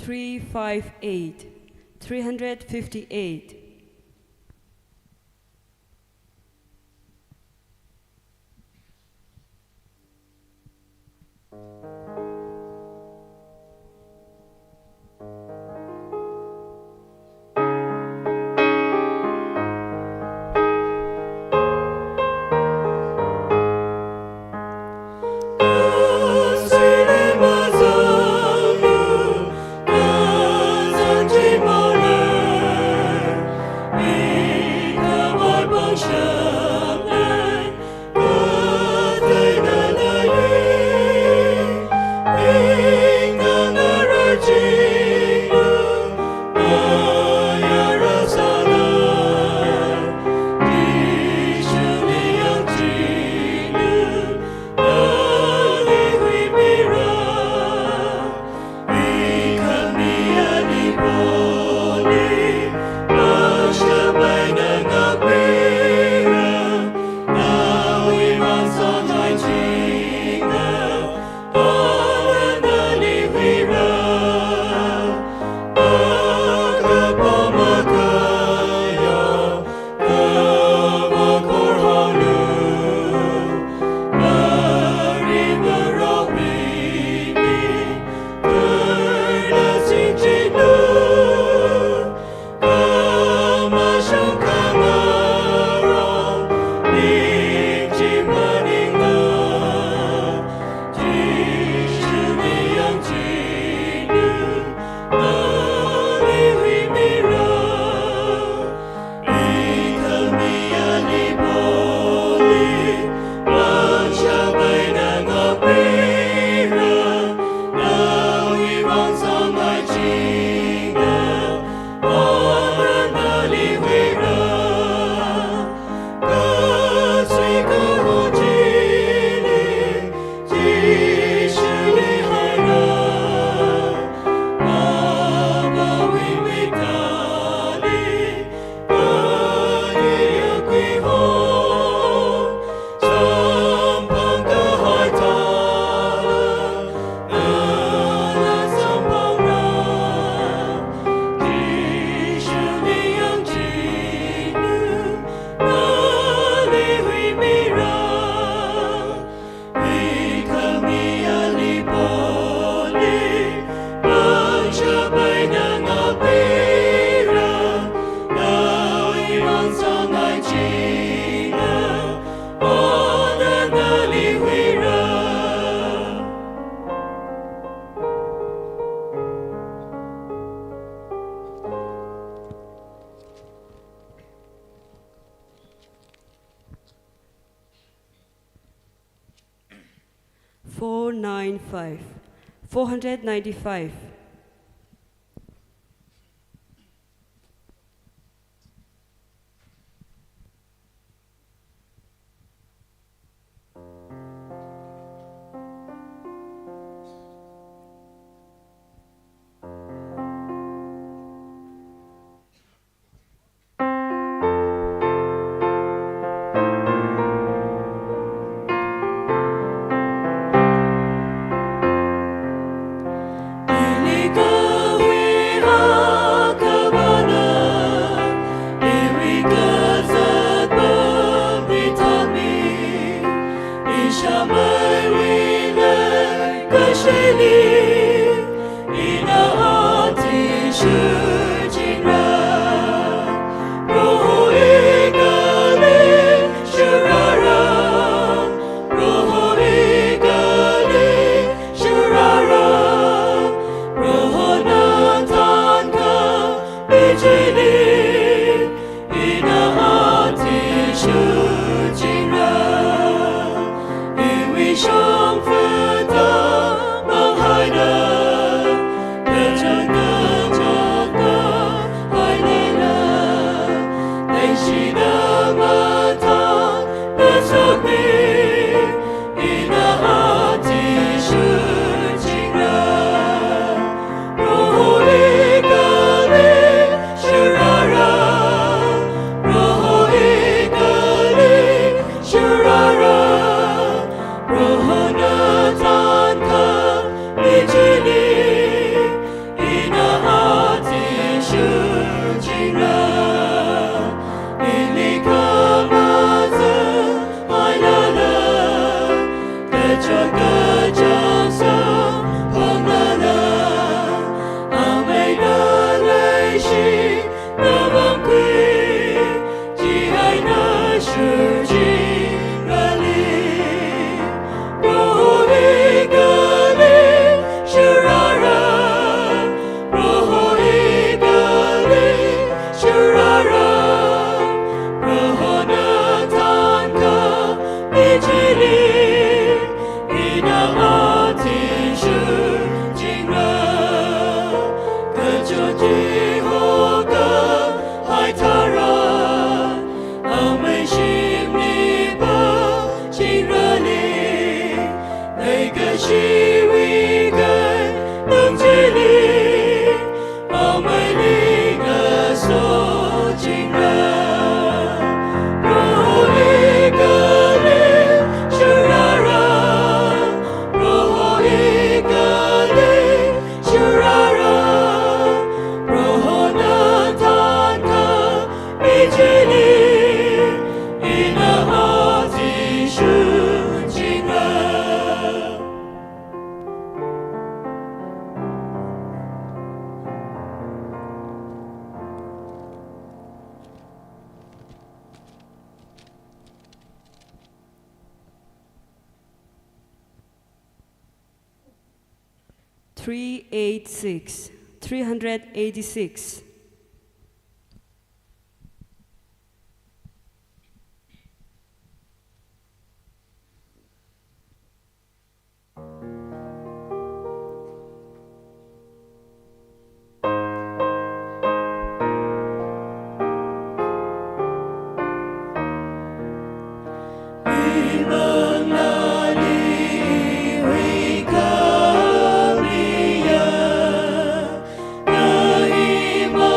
358, 358. 495, 495. (386), 386. Ima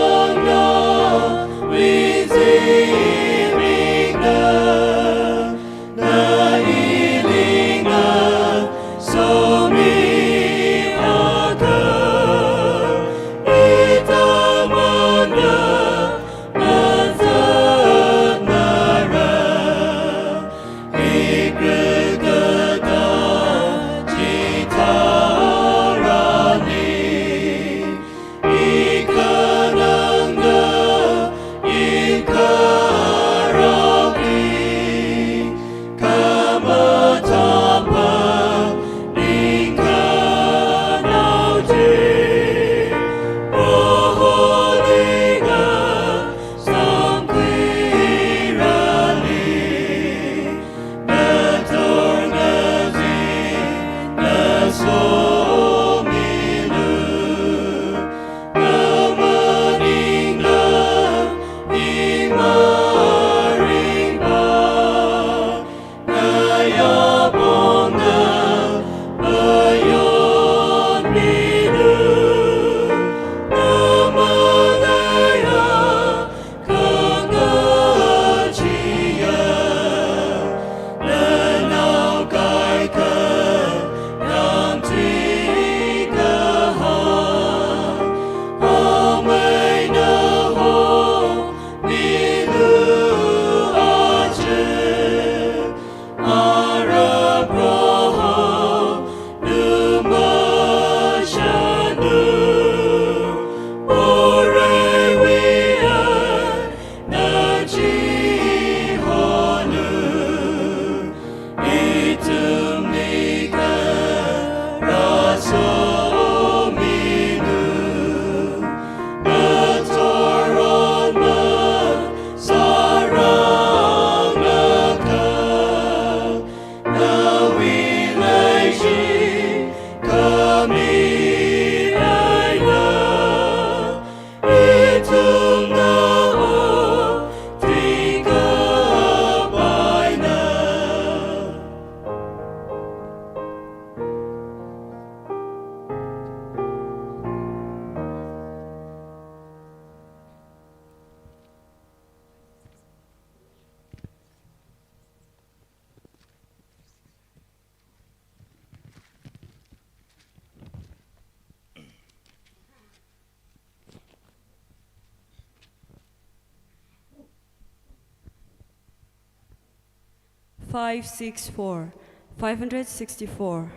564, 564.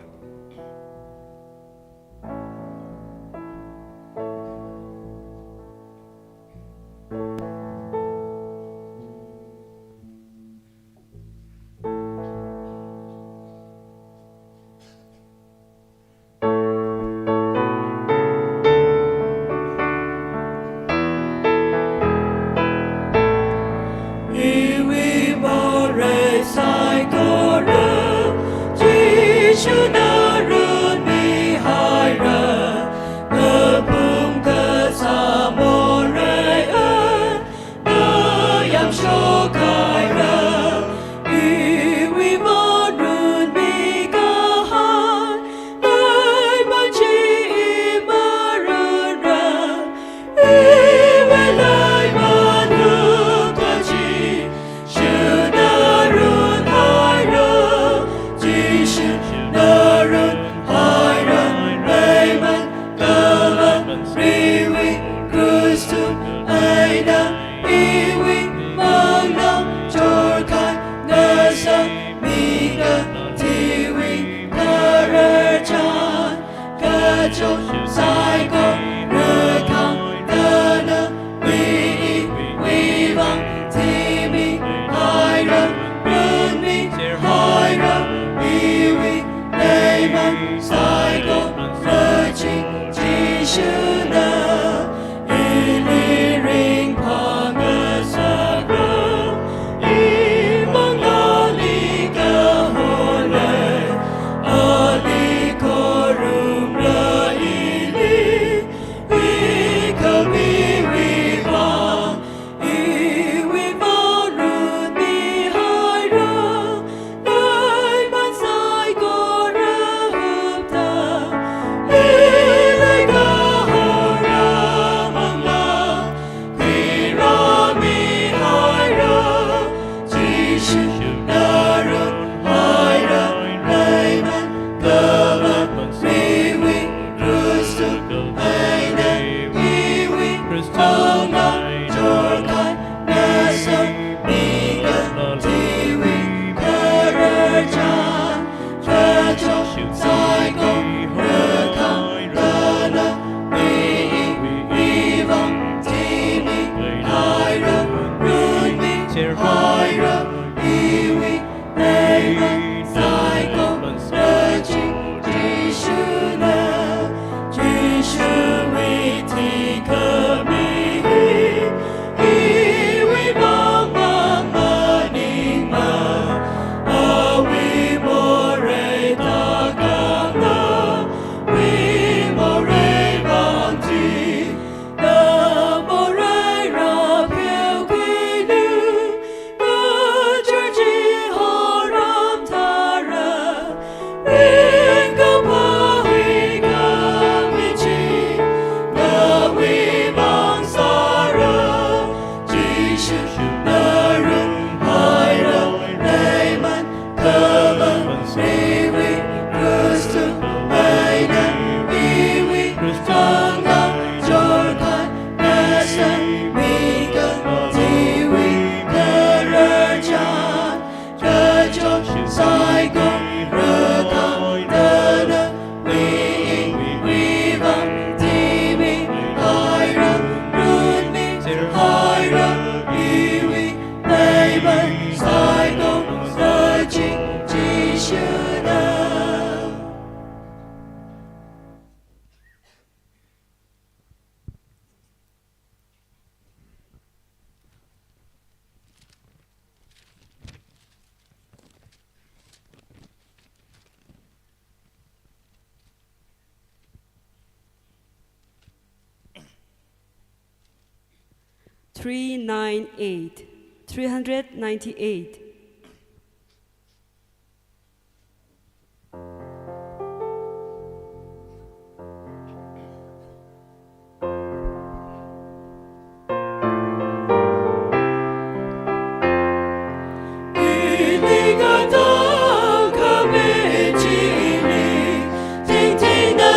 (398), 398.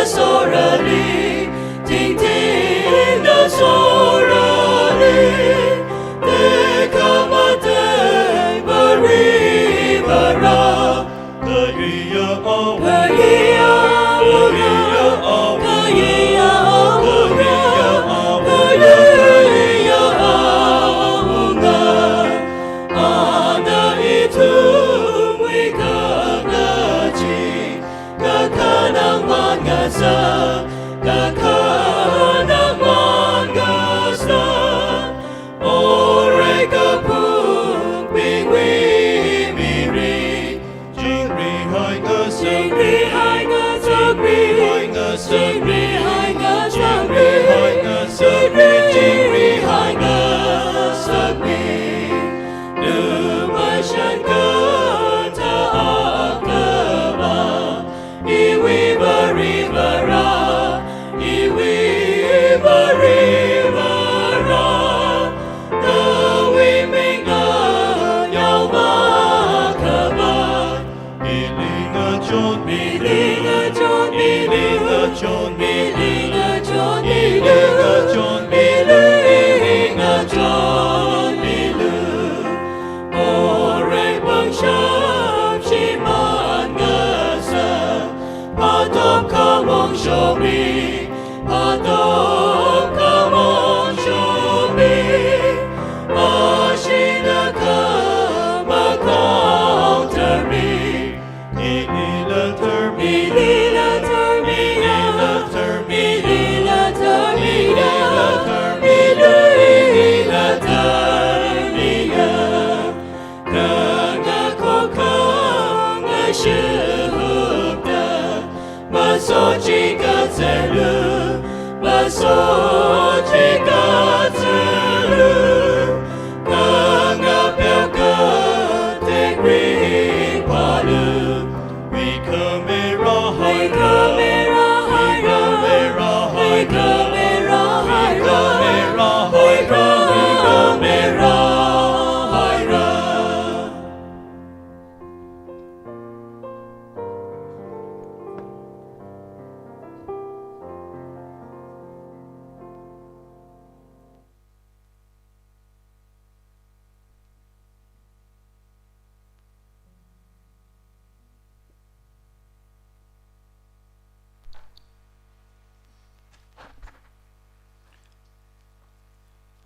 Soraly, te kamate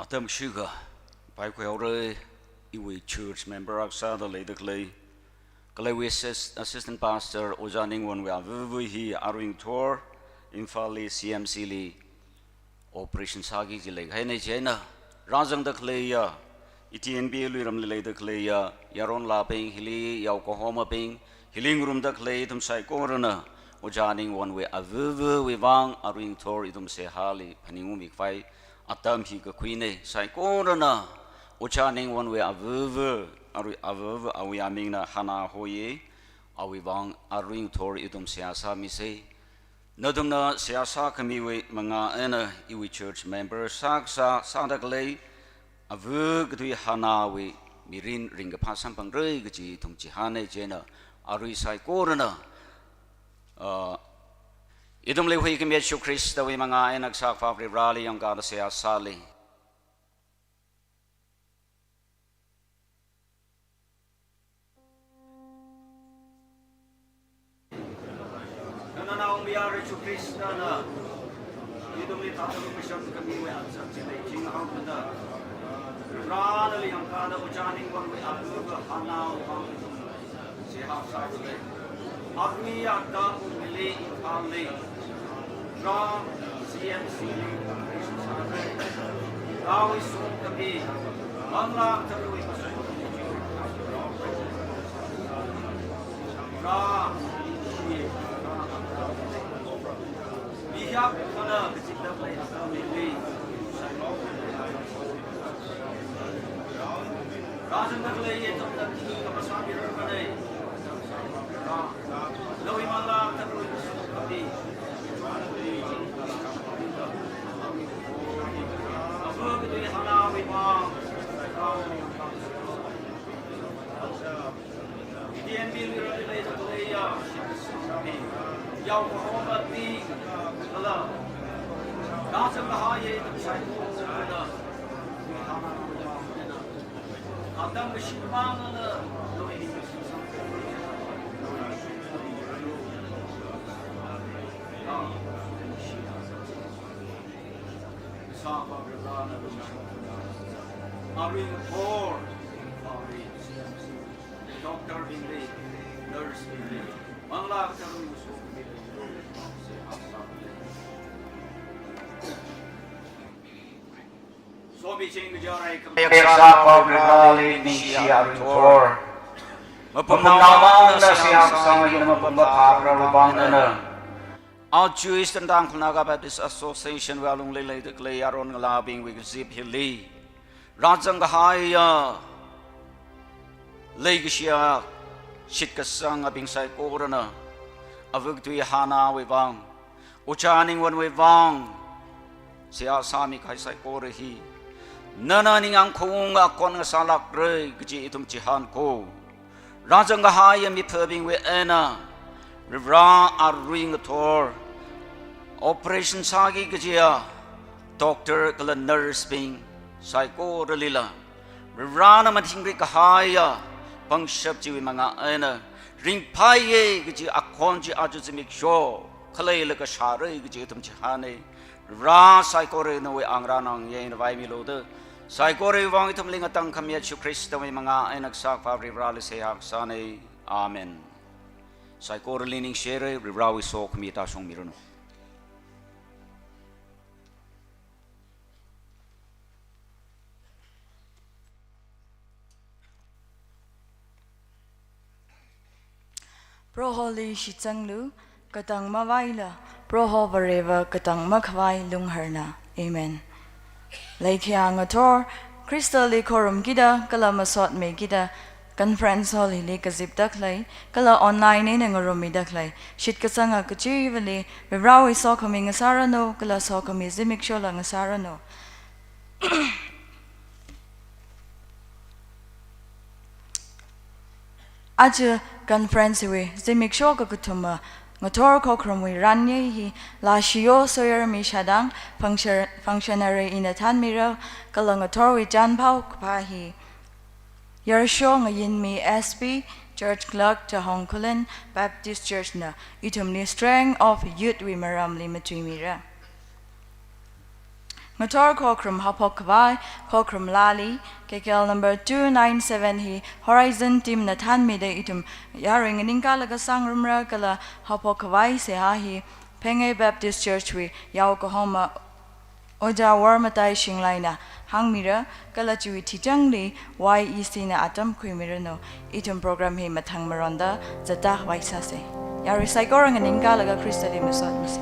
Atam Sugar, by Quayle, Iwi Church member Axa, the Lady Clay, Clay Assistant Pastor, Ojaning one we are Vivi, Arwing Tour, Infali, CMC Lee, Operation Sagi, Lake Hene Jena, Razang the Clay, ETNB Liram Lady Clay, Yaron Lapping, Hilly, Yakohoma Ping, Hilling Room the Clay, Tum Sai Corona, Ojaning one way, a Vivi, Wang, Arwing Tour, Idum Se Hali, Paningumi Fight. Atam hi ka queen sai ko na uchaning one way avu awi aming na hana hoye awi bang arwing thor idum siasa mi se nadum na siasa kami we mga ena iwi church member saksa sadaklei avu gdui hana we mirin ring pa sampang rei gji thum chi hane jena arwi sai ko na Idum le hui kim Yesu Krista wi mga ay nagsakfa rally ang kada siya sali. Nananaong biya Yesu Krista na idum le tatang mission kami wi at sa sila jing ang kada. Rally ang kada ujaning wang wi at hanaw ang siya sali. Agni agda umili itali. Draw CMC Awi sum kami Manla terui Draw Bihak mana kecita play asli Rajan terlei itu tadi kepasan biru Lawi Manla terui kami Arwing Paul, Doctor Bingley, Nurse Bingley, Mangla Karu So be ching jarai Kaya pa bali ni siya tor. Mapamnamang na siya sa ngayon mapapakra rubang na. Our Jewish and Danklanaga Baptist Association walung lele de clay aron labing we zip hili. Rajang Haya Legishia Shitkasang abing sai korana. Avug tu hana we bang. Uchaning one we bang. Siya sami kai sai korehi. Nana ning ang kung akon nga salak re gji itum jihan ko. Rajang Haya mi pebing we ena. Rivra arwing tor operation sagi kejia doctor kala nurse bing psycho relila Rivra na matingri kahaya pangshap jiwi mga ena ring paye keji akon ji aju zimik sho kalay laka share keji tum chihane Rivra psycho re no we angra nang ye na vai milode psycho re wang itum lingatang kamya chu Krista we mga ay nagsak pa Rivra le sehak sane amen. Sai ko lining share ribrawi so kumita song mirono. Proholi shitsanglu katang mawaila proho vareva katang makhwai lungharna. Amen. Laikia ngator Crystal korum gida kalamasot me gida conference hall hili kazip daklay kala online ni ngarumi daklay shit kasanga kuchi vali vivrawi so kami ngasarano kala so kami zimik shola ngasarano aja conference we zimik shoka kutuma ngator ko kromwi ranye hi la shio soyer mi shadang functionary in a tan mira kala ngator we jan pau kpahi Yersho ngayin mi SP Church Clerk to Hong Kong Baptist Church na itum ni strength of youth we maram limatui mira. Ngator kokrum hapok kawai kokrum lali kekel number 297 hi Horizon team na tan mi de itum yaring ningka laga sangrumra kala hapok kawai se ha hi Penge Baptist Church we Yokohama Oja warmatai shinglai na hang mira kala chui tijangli YEC na atom kuimira no itum program hi mathang maronda zata waisa se yari saigorang ningka laga kristali musot misi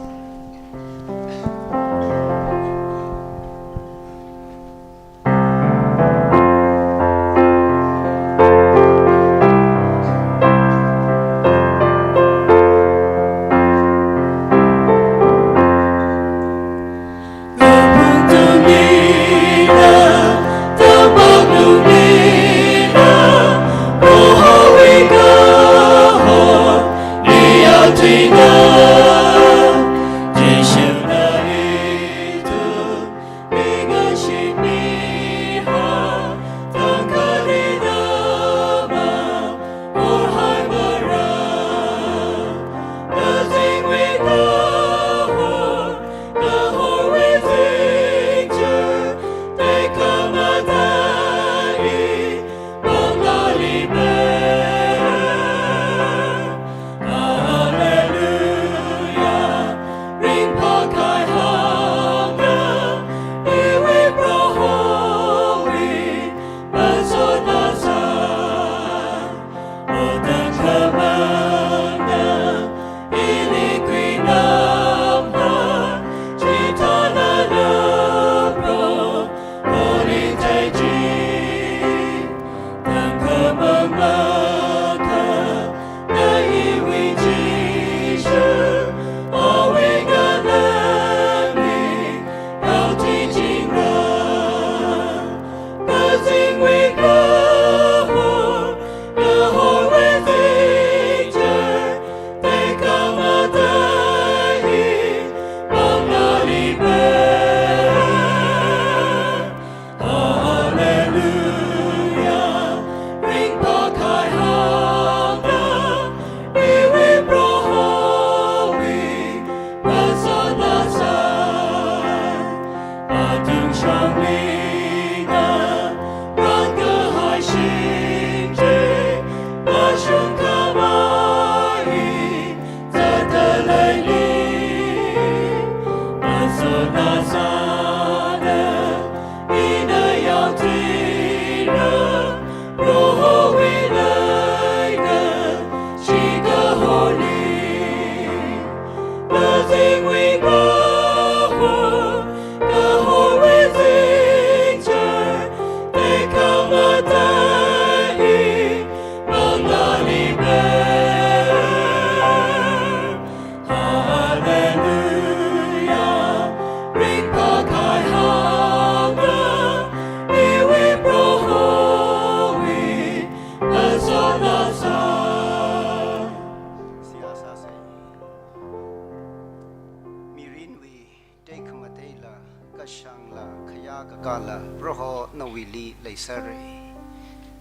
sare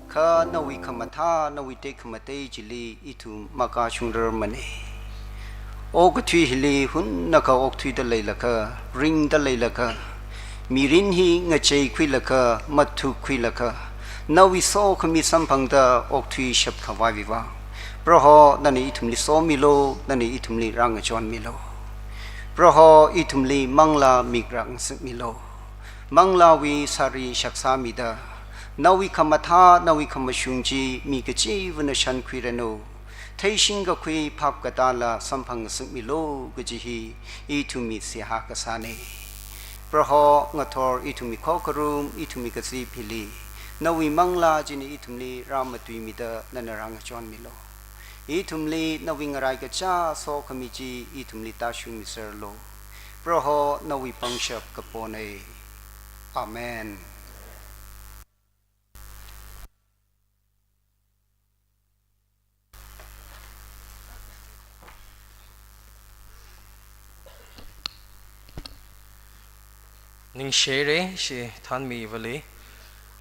kha nawi khamatha nawi te khamate jili itu maka chungder mane ok thui hili hun naka ok thui da leilaka ring da leilaka mirin hi ngachei khwilaka mathu khwilaka nawi so khami sampang da ok thui shap khawa viwa proho nani itumli so milo nani itumli rang chon milo proho itumli mangla migrang milo mangla wi sari shaksa mida nawi khamatha nawi khamashungji mi gachi vna shan khwirano thaishinga khwi phap katala samphang milo gaji itumi siha kasane proho ngathor itumi khokarum itumi kasi phili nawi mangla jini itumli ramatui mida nanarang chon milo itumli nawi ngarai gacha so khamiji itumli tashu miserlo proho nawi pangshap kapone amen ning shere she than mi vali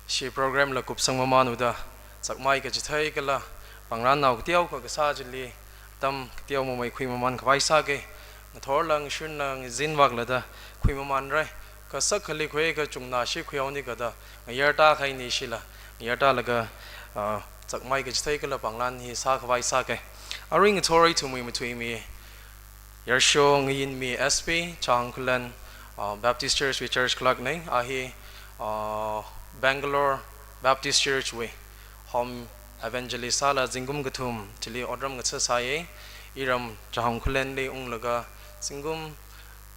she program la kup sang manu da chakmai ka chithai kala pangran naw tiaw ka sa jili tam tiaw mo mai khui man khwai sa ke thor lang shun lang zin wak la da khui man rai ka sak khali khoi ka chungna shi khuyau ni ka da yarta khai ni shila yarta la ka chakmai ka chithai kala pangran hi sa khwai sa ke aring thori tu mi mutui mi yarsho ngin mi sp changkulan Baptist Church we church clock nai ahi Bangalore Baptist Church we home evangelist sala jingum gathum chili odram gatsa saye iram chahong khulen le ung laga singum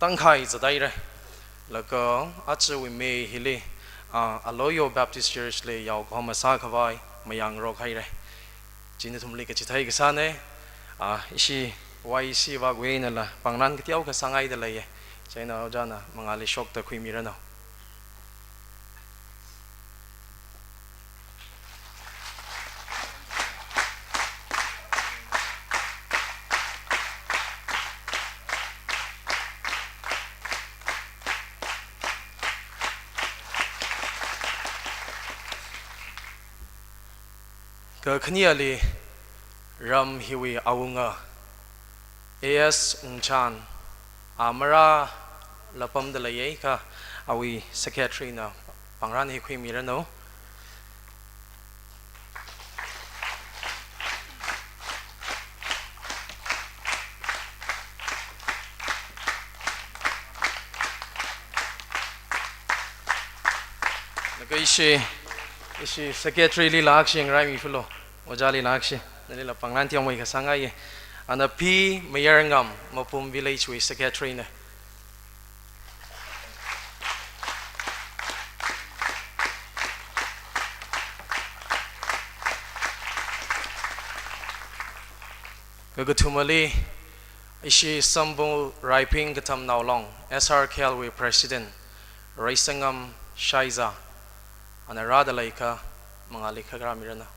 tangkhai zadai re laga achu we me hili aloyo Baptist Church le yaw khoma sa khawai mayang ro khai re jini thumli ka chithai ga sa ne ishi YC wa we na la pangran ka tiaw ka sangai da le ye China jana mangali shok ta khui mirano ka khniali ram hiwi awunga AS Unchan Amara lapam de laye ka awi secretary na pangran hi khui mirano laga ishi secretary li lakshing rai mi fulo ojali lakshi nali la pangran ti amoi ka sangai ana P Mayarangam Mapum village we secretary na Gagatumali ishi sambu riping gatam naulong SRKL we president Raisangam Shaiza anarada laika mangali khagramirana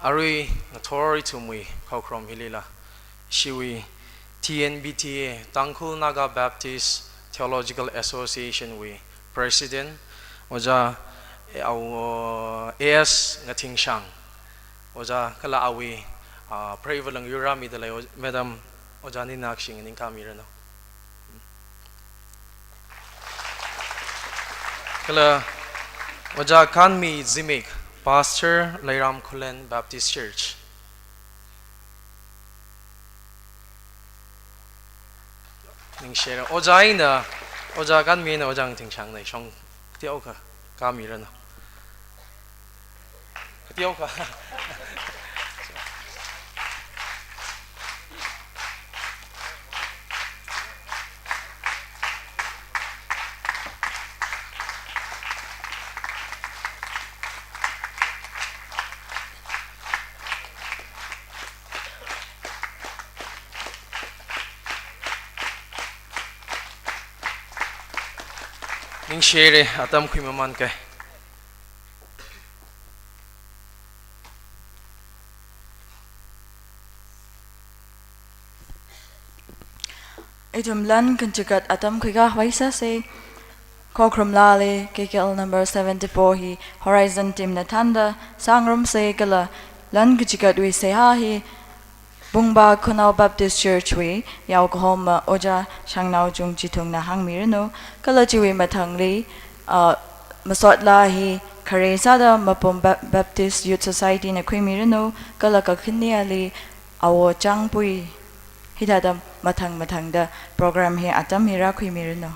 Ari Natori Tumwi Kokrom Hilila Shiwi TNBTA Tangkul Naga Baptist Theological Association we President Oja AS Ngating Shang Oja Kala Awi Prevalang Yurami Dele Madam Ojani Nakshing in Kamirano Kala Oja Kanmi Zimik Pastor Lairam Kulen Baptist Church. Ning share ojai na oja kan mi na ojang ting chang nei shong tiao ka ka mi ran. Tiao ka. ning share atam khui maman kai Itum lan kunchukat atam khuiga waisa se Kokrum Lali KKL number 74 hi Horizon Team Natanda Sangrum se kala lan kunchukat we se ha hi Bungba Kunal Baptist Church we Yokohama Oja Shangnau Jung Chitung na hang mirno kala chiwi mathangli masot la hi Kare sada Mapom Baptist Youth Society na khui mirno kala ka khiniali awo changpui hidadam mathang da program hi atam hira khui mirno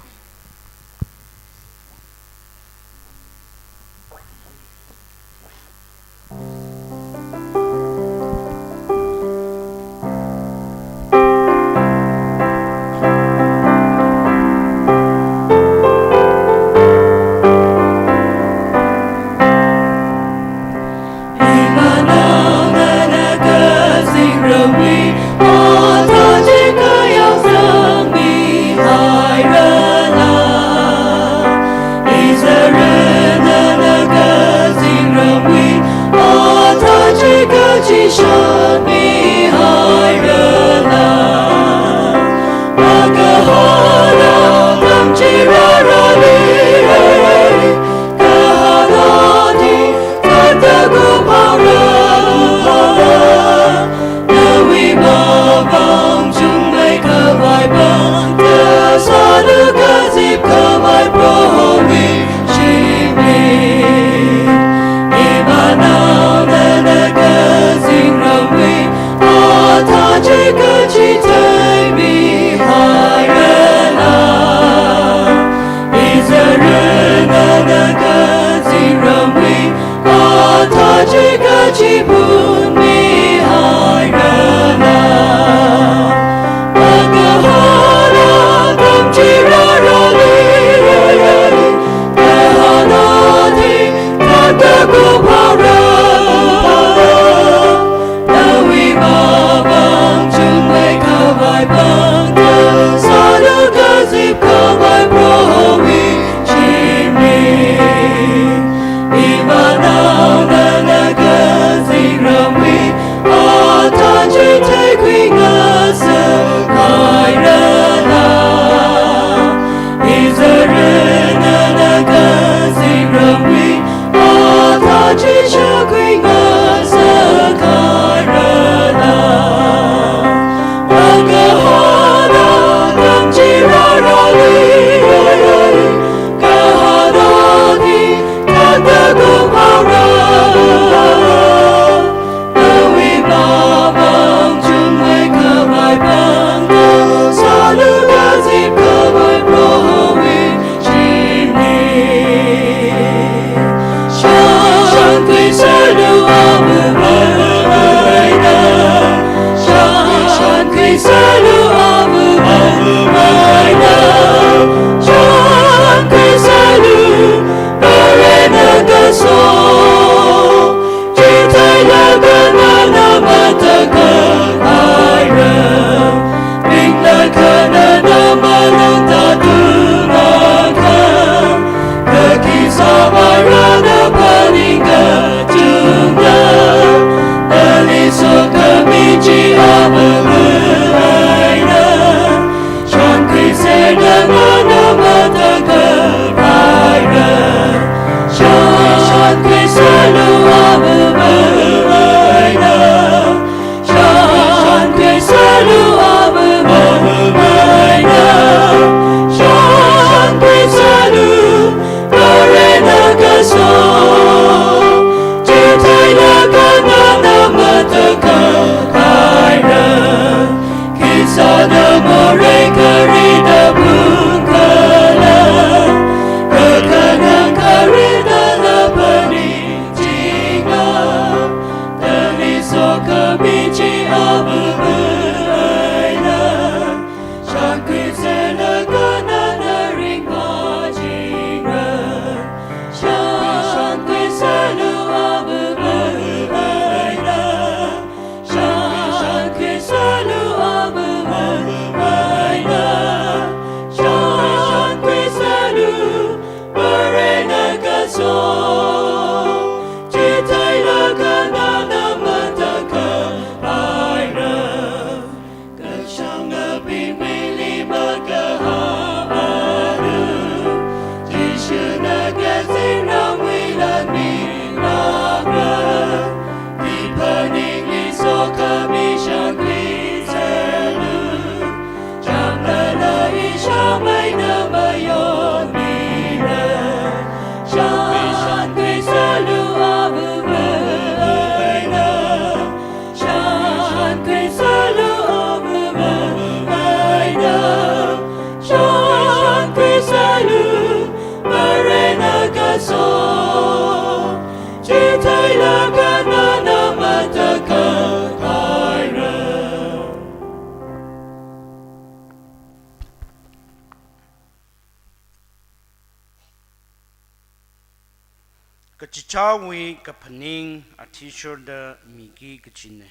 Kachichawi kapaning a teacher the miki kachine.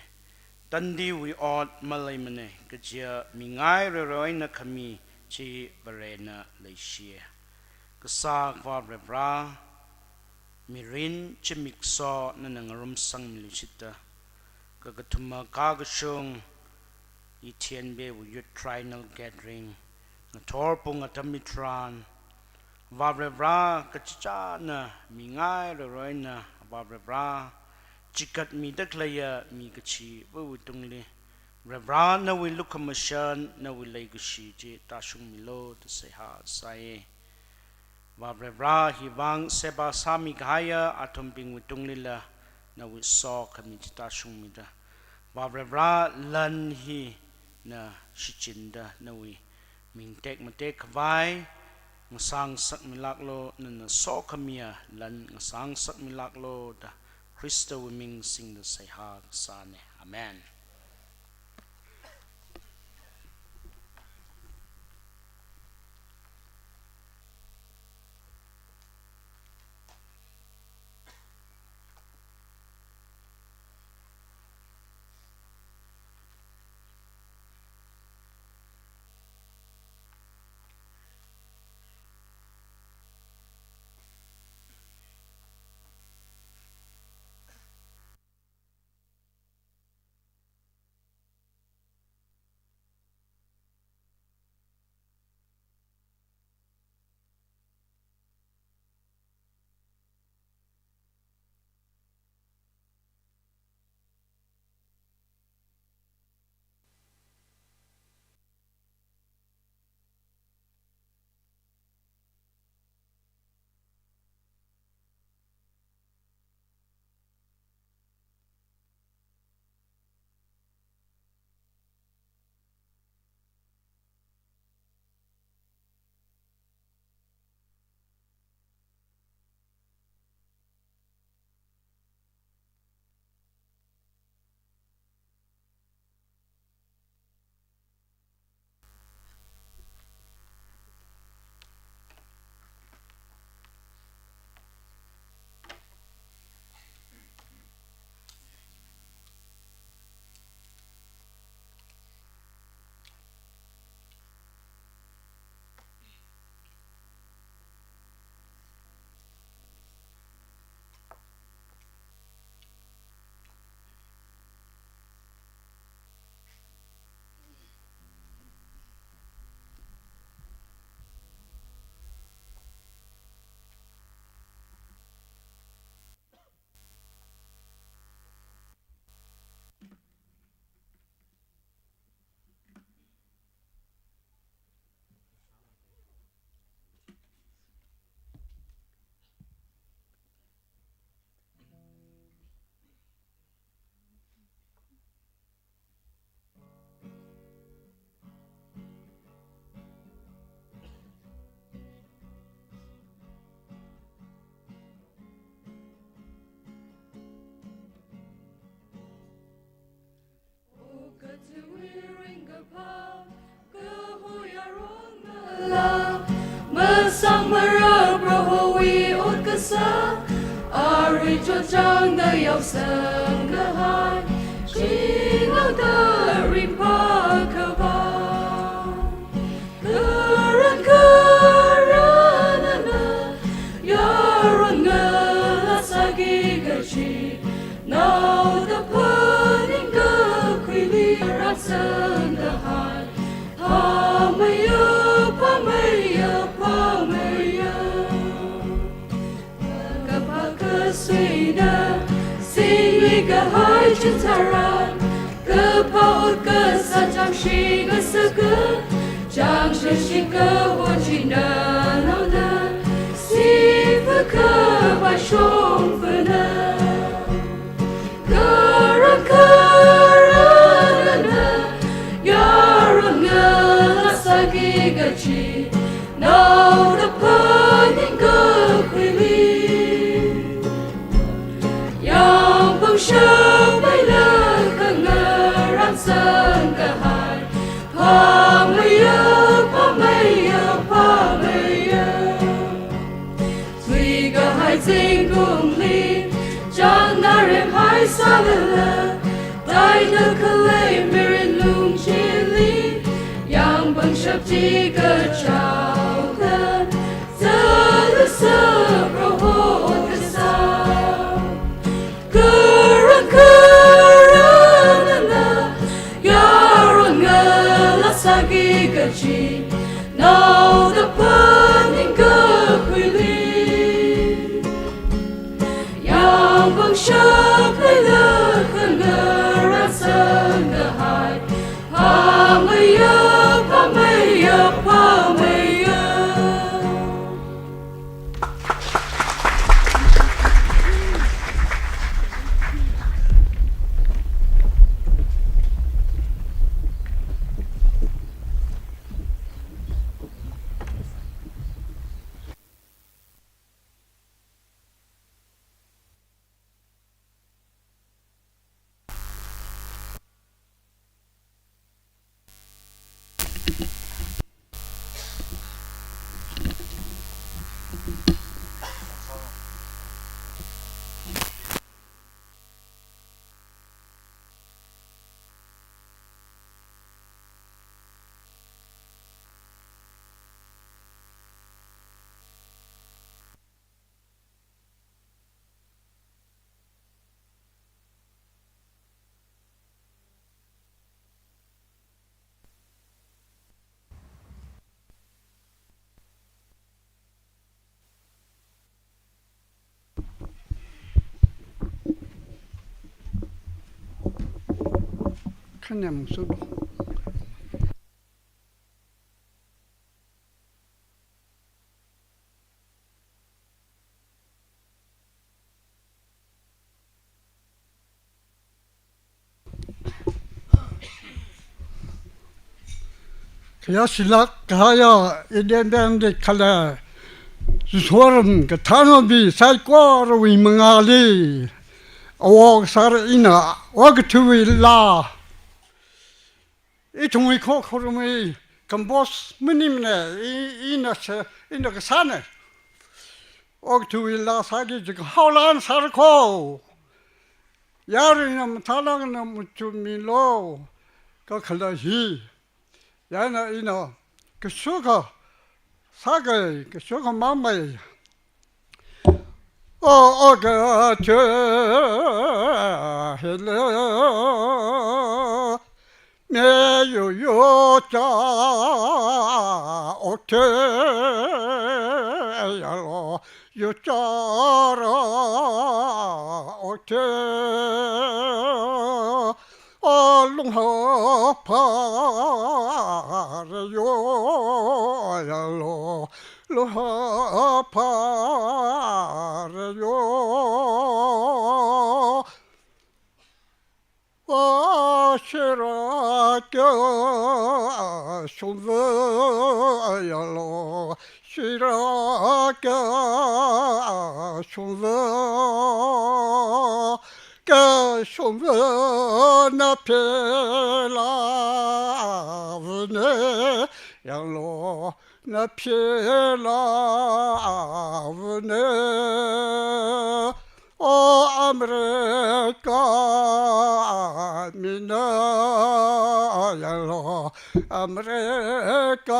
Tandi we ought malaymane kachia mingai reroina kami chi varena leishia. Kasak va rebra mirin chimikso nanangarum sang milisita. Kagatuma kagashung itienbe with trinal gathering. Natorpung atamitran. Vabrebra kachichana mingai roina vabrebra chikat mi daklaya mi kachi wutungli rebra na we look mashan na we legacy je tashung milo to say ha sai vabrebra hibang seba sami gaya atomping wutungli la na we saw kami tashung mida vabrebra lan hi na shichinda na we mingtek matek vai ngasang sak milaklo na so kamia lan ngasang sak milaklo da Krista wiming sing the say ha sane amen. Sang mơ bro hui ốt cơ sa ari cho trang da yau sang ga hai chi ngao da rim pa ka ba na na ya run ga sa gi ga chi now the putting ga khui li ra sang ga hai ha mai yo pa mai yo pa Swida, sing we go high to Taran, go power, go such a she goes so good. Junction she go watching down on the see for curve I show for now. Kara, you're a girl, a sagi gachi. Now the pudding go quickly. Show my love and run sang a high. Pamayo, Sweet high sing 了，带的可累没人弄起里，阳光射几个照的，这了色不后的骚，个人呢，要让我拉萨几个气，闹得喷一个回里，阳光射来了，很个人生的海，怕没有，怕没有，怕没有。그냥 무슨 그야 신락 가야 이대는데 칼라 소름 그 단어비 살과로 이망하리 어워사르이나 와그투일라 이 종이 코코름이 금보스 문님네 이나서 이나가 사네 어그투일라 사기 지금 하울란 사르코 야르나 탈락나 무주밀로 그 칼라히 야나 이나 그 수가 사게 그 수가 맘마이 어가 저 헬로 매요요자 오테야로 요자라 오테 롱하파르요 로하파르요 시라겨 손자야로 시라겨 손자 그 손자 나필라브네 양로 나필라브네 아메리카 미나 양로 아메리카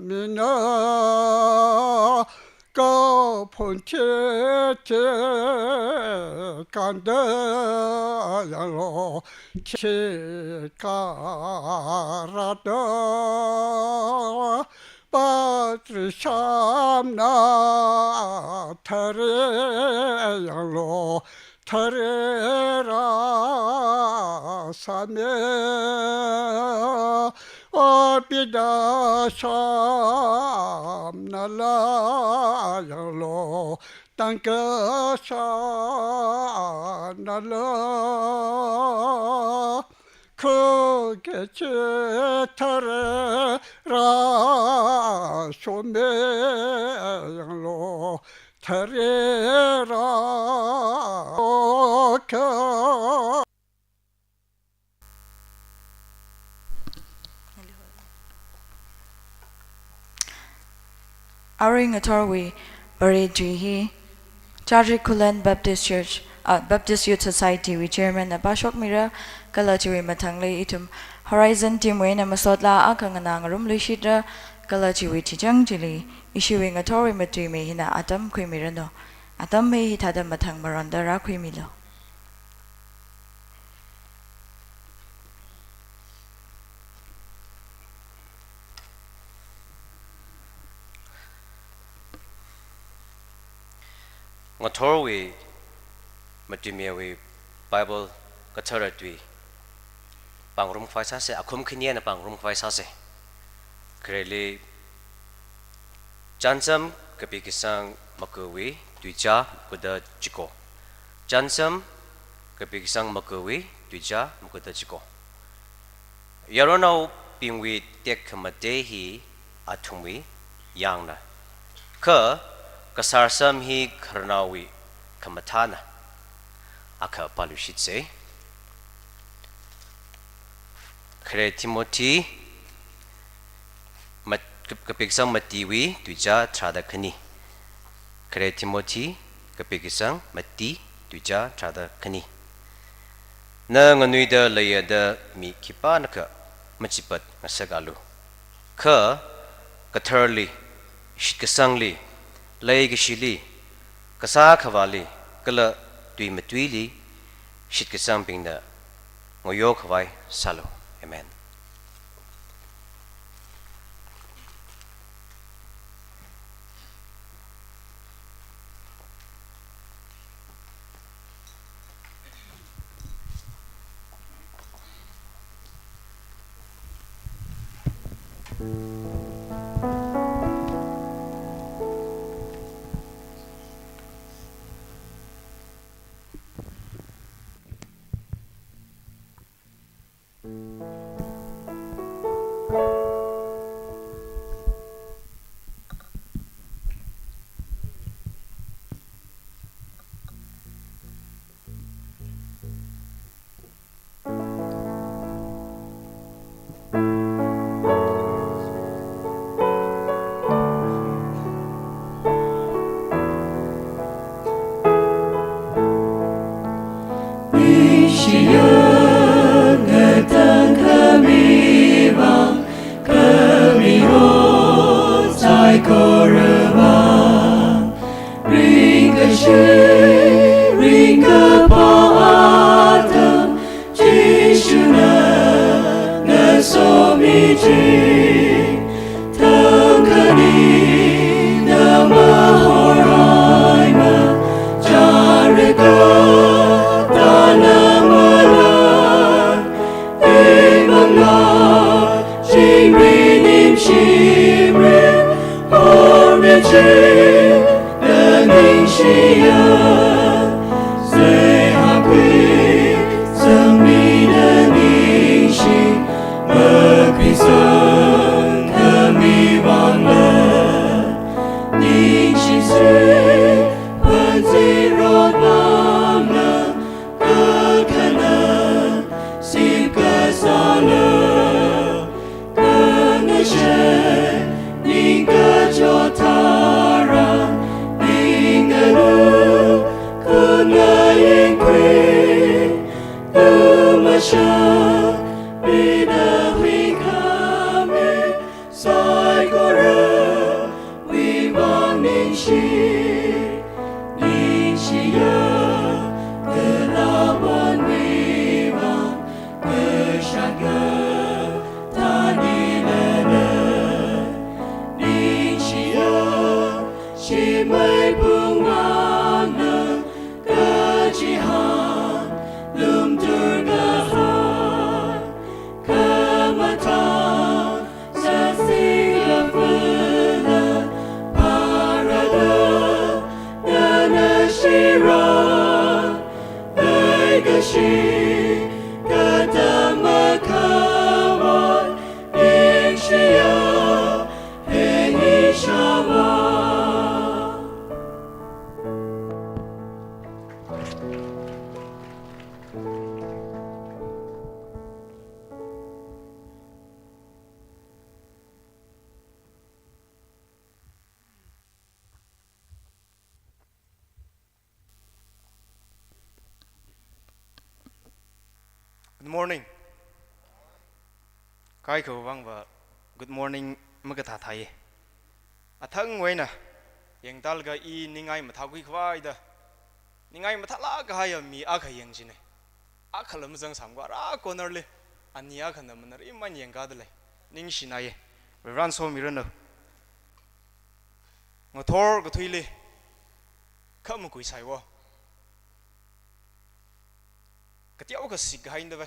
미나 그 폰체체 간다 양로 체카라다 바트샴나 타레 양로 타레라 사메 비다 샴날라 양로 땅가 샴날라 크게 제타레라 쇼메 양로 타레라 오카 Aring Atorwi Baridri Charjikulan Baptist Church Baptist Youth Society we chairman na Bashok Mira kala chiwi mathang le itum Horizon team we na masotla akang nang rum lishidra kala chiwi chijang chili issuing authority matui me hina atam kwimirano atam me hitada mathang maranda ra kwimilo Ngatorwi matimiawi Bible kataratwi pangrum faisa se akum khinia na pangrum faisa se kreli chansam kapi kisang makawi tuija kuda chiko chansam kapi kisang makawi tuija mukuda chiko yaronau pingwi tek kamadehi atumwi yangna ka kasarsam hi kharnawi kamathana aka palushitse Kre Timothy kapiksang matiwi tuja trada kani Kre Timothy kapiksang mati tuja trada kani na nganuida layada mi kipa naka machipat ngasagalu ka katharli shitkasangli laygishili kasa khawali kala tui matwili shitkasang pingna ngoyo khawai salo amen Ninga jotara, ninga Good morning. Kai khẩu vang và good morning mà cái thà thầy. À thằng người nè, yang tal cái y ningai mà tháo quý khói đó, ningai mà tháo lá cái hay mi ác hay yang gì này, ác là mình sang qua ra con rồi, anh nhớ cái nào mình nói im anh yang cái đó, ning xin này, rồi ran so mi rồi nè, ngồi thor cái thui li, không một quỷ sai quá, cái tiêu cái xịt hay đó vậy.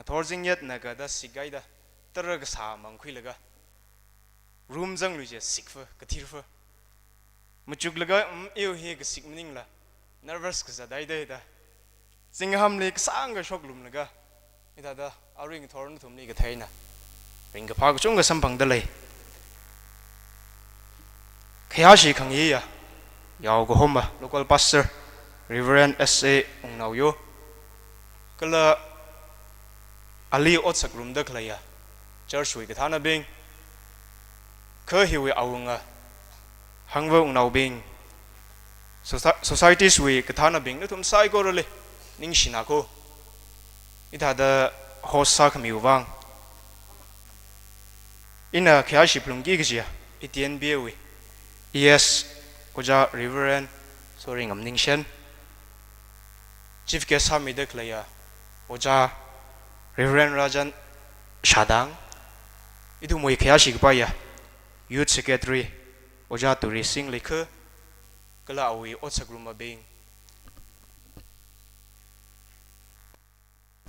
Thor jing yet na ga da sigai da tar ga sa mang khui laga room jang lu je sik fa ka thir fa muchuk laga eu he ga sik meaning la nervous ka za dai dai da jing ham le sang ga shok lum laga ida da aring thor nu thum ni ga thai na ring ga pha ga chung ga sam phang da le khya shi khang yi ya yaw go hom ba local pastor reverend sa ong nau yo kala Ali otsak room da klaya church wi gathana bing kha hi wi awunga hangwa unau bing societies wi gathana bing na thum sai ko role ning shina ko ida da hosa khami wang ina khya shi plungi gija itien bia wi yes koja reverend sorry ngam ning shen chief guest ha mi da klaya oja Reverend Rajan Shadang itu moi khya shi pa ya youth secretary oja turi sing lekha kala awi otsagruma bing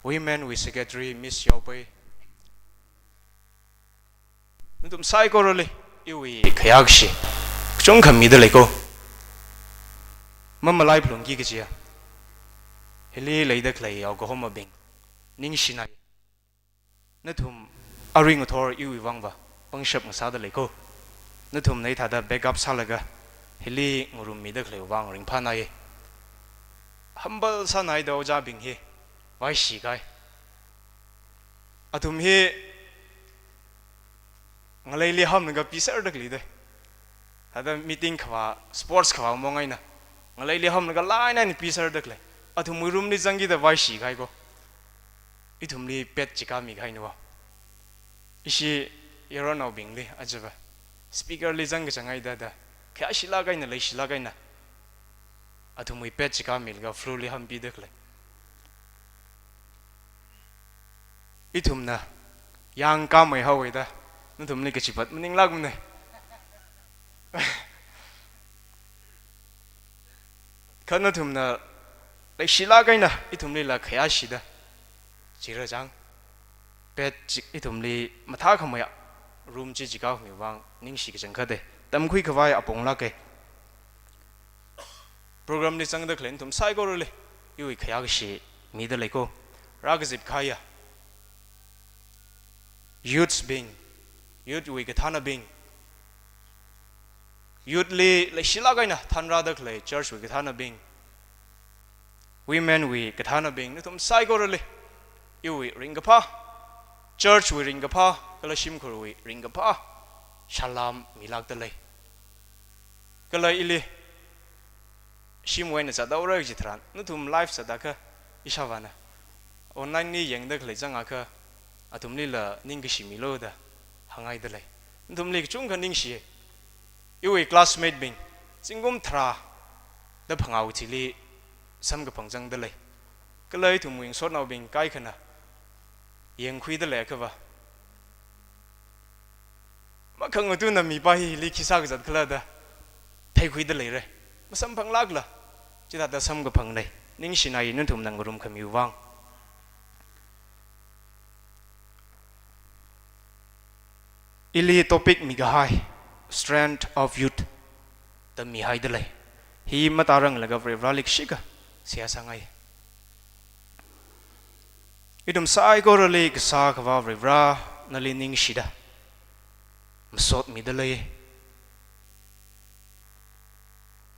women with secretary miss yopai nutum sai ko role iwi khyak shi chung kham mi de leko mamalai plungi ge chia heli leida khlai yaw go homa bing ning shinai na thum aring author iwi wangwa pangshap ngasa da leko na thum nei thada backup salaga hili ngurum mi da khle wang ring pha nai humble sanai da oja bing he wai shi kai athum he ngalai li ham nga pisar da kli de hada meeting khwa sports khwa mongai na ngalai li ham nga lai na ni pisar da kle athum murum ni jangi da wai shi kai ko itumli pet chika mi khai no ishi yero no bingli ajaba speaker li jang changai da da kya shila gai na le shila gai na atumui pet chika mil ga flu li ham bi dekle itumna yang ka mai hawe da nutumli ke chipat mning lag mne kana tumna le shila gai na itumli la khya shida Chira jang pet itumli matha khamaya room chi jika mi wang ning shi ke jang khade tam khui khawai apong la ke program ni sang da klen tum sai go le yui khaya ge shi mi da le ko ra ge zip khaya youths being youth wi ge thana being youth le shila ga na than ra da kle church wi ge thana being women wi ge thana being tum sai go le Yui ringapa church wi ringapa kalashim khurwi ringapa shalam milak dalai kala ili shimwen sa dawra jitran nutum live sadaka ishawana online ni yengda khle janga kha atumli la ning shi milo da hangai dalai nutumli chung kha ning shi yui classmate bing singum thra da phangau chili sam ga pangjang dalai kalai thumwing sot naw bing kai khana yang khui da le ka ba ma khang tu na mi pa hi li khisa ga jat khla da thai khui da le re ma sam phang lag la chi da sam ga phang nei ning sinai nun thum nang rum khami wang ili topic mi ga hai strength of youth da mi hai da le hi ma tarang la ga vralik shika sia sangai idum sai go role ka sa khwa vra nalining shida msot mi dale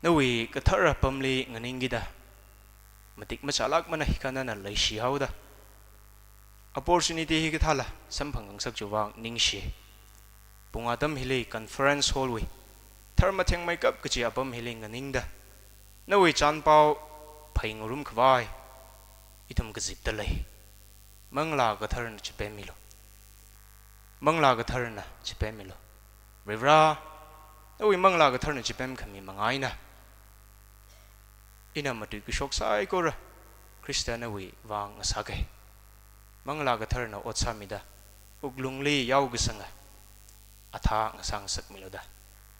nawi ka thara pamli nganing gida matik machalak mana hikana na lai shi hauda opportunity hi ka thala samphang ang sak chuwang ning shi pungadam hili conference hall wi tharma theng makeup ka chi apam hili nganing da nawi chan pau phaing rum khwai itum ka zip dale mangla ga thar na chipe milo mangla ga thar na chipe milo rivra oi mangla ga thar na chipem khami mangai na ina matu ki shok sai ko ra Christian wi wang sa ke mangla ga thar na ot samida uglung li yau ga sanga atha ngasang sak milo da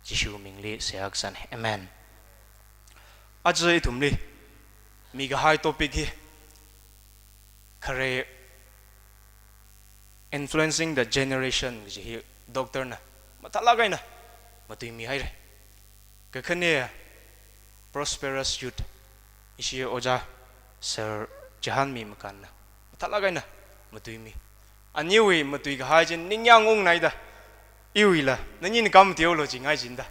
Jishu mingli seak san amen ajai tumli mi ga hai topic hi khare influencing the generation ji doctor na mathala gai na matui mi hai re ka khane prosperous youth ishi oja sir jahan mi makan na mathala gai na matui mi aniwi matui ga hai jin ningyang ung nai da iwila nanyin kam theology ngai jinda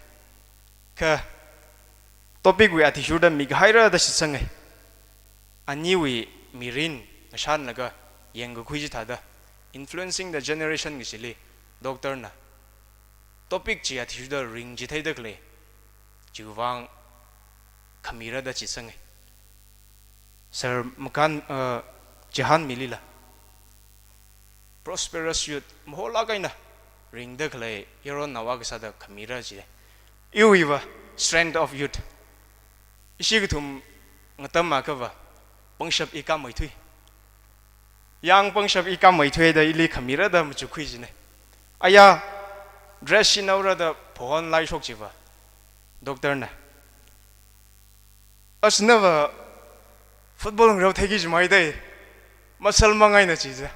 ka topic we attitude mi ga hai ra da sisangai aniwi mirin shan naga yang khuiji thada influencing the generation gisili doctor na topic chi attitude ring ji thai dakle juwang khamira da chi sangai sir makan jahan milila prosperous youth mohola gaina ring dakle yaron nawa ga sada khamira ji iwiwa strength of youth ishigthum ngatam ma ka wa pangshap ikam mai thui yang pangshap ikam mai thui da ili khamira da mu chu khui ji ne aya dress in aura da phone lai shok chiwa doctor na as never football ngro thegi ji mai dai masal mangai na chi ja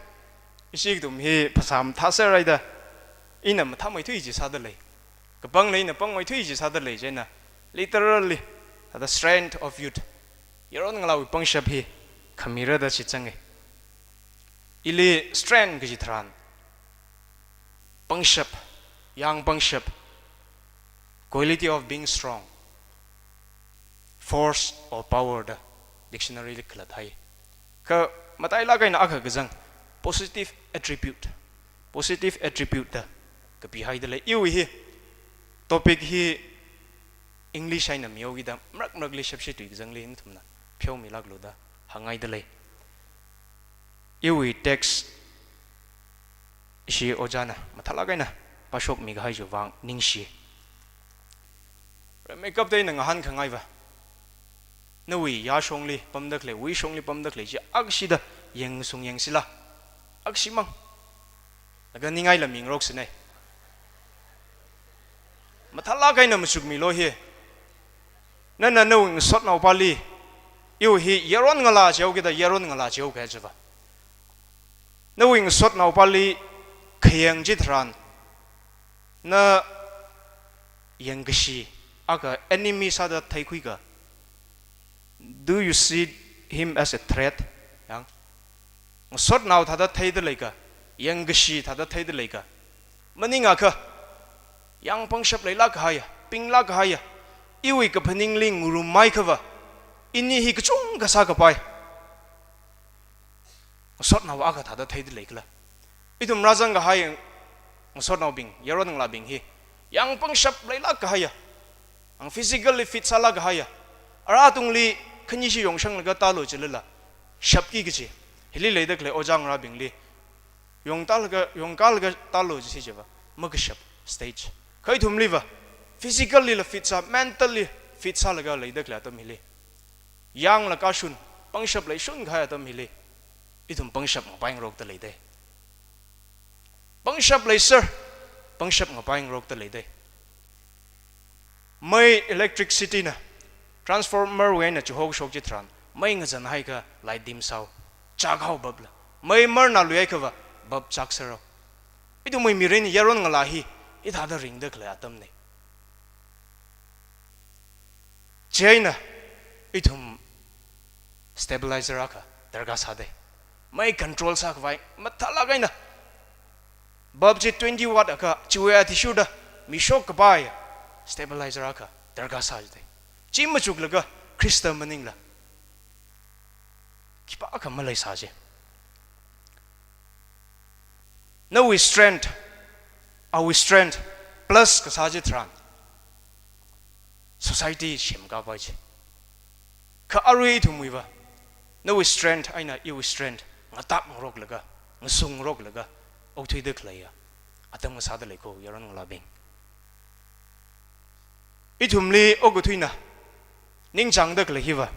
isik dum hi phasam thasa rai da ina ma thamai thui ji sa da lai ka pang nei na pang mai thui ji sa da lai je na literally the strength of youth yaron nglawi pangshap hi khamira da chi change ili strength gi thran pangshap yang pangshap quality of being strong force or power da dictionary likhla thai ka matai la gaina akha gajang positive attribute da ka pi hai da le yu hi topic hi English aina miogi da mrak li shapshi tu gajang le thumna phyo mi lak lo da hangai da le yu text shi ojana mathala gaina pasok mi ga hai ju wang ningshi makeup dai nang han khangai ba nawi ya shongli pamdakle wi shongli pamdakle ji aksida yeng sung yeng sila aksimang laga ningai la ming rok sine mathala gaina musuk mi lo hi nana no sot na pali yu hi yaron ngala jau gi da yaron ngala jau ga jwa nawi sot na pali khayang ji thran na yangshi aga enemy sada thai khui ga do you see him as a threat yang sot now thada thai de leika yangshi thada thai de leika maninga kha yang pangshap leila ka haya pingla ka haya iwi ka phaning ling rumai khawa inni hi ka chung ka sa ka pai sot now aga thada thai de leikla idum rajang ga haya sot now bing yaron ngla bing hi yang pangshap leila ka haya ang physically fit sala ga haya ara tungli khani shi yongshang laga talo chilala shapki gi chi hili leidak le ojang ra bingli yongkal ga talo ji jeba mag shap stage khai thumli wa physically la fit sa mentally fit sa laga leidak la tam hili yang la ka shun pangshap lai shun ga tam hili idum pangshap ngpaing rok ta leide pangshap lai sir pangshap ngpaing rok ta leide mai electricity na transformer we na chuhok shok ji thran mai nga jan hai ka lai dim sau chak hau babla mai mar na lui ka wa bab chak sero idu mai mirin yaron nga la hi I da ring de kla atam ne jaina idum stabilizer aka darga sa de mai control sak vai mathala gaina bab ji 20 watt aka chuya thi shuda mi shok ka bai stabilizer aka darga sa de chim chuk laga krista maningla kipa ka malai sa je no we strength our strength plus ka sa je thran society shem ga bai je ka arui thumui ba no we strength aina you strength ngata ngrok laga sung rok laga ok thui de khlaya atam nga sa da leko yaron ngala beng itumli ok thui na ning chang de khle hiwa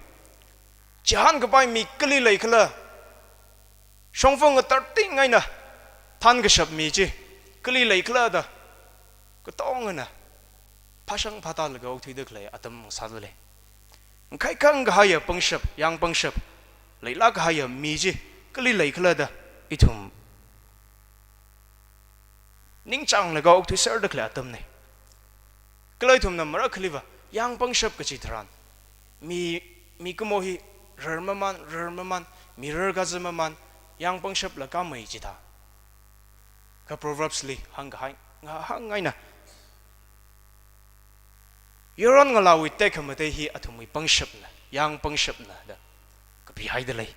chahan ga pai mi kli lei khla song phong ga tar ting ngai na than ga shap mi chi kli lei khla da ka tong na phasang phata laga ok thui de khlaya atam sa da le khai kang ga haya pangshap yang pangshap leila ga haya mi ji kali lei khla da itum ning chang laga ok thui ser da khla tam nei klai thum na mara khliwa yang pangshap ka chi thran mi ko mohi rarmaman mirror ga zamaman yang pangshap la ka mai chi tha ka proverbs li hang ngai na yoron ngala wi te khamate hi athumui pangshap na yang pangshap na da ka bi hai da lei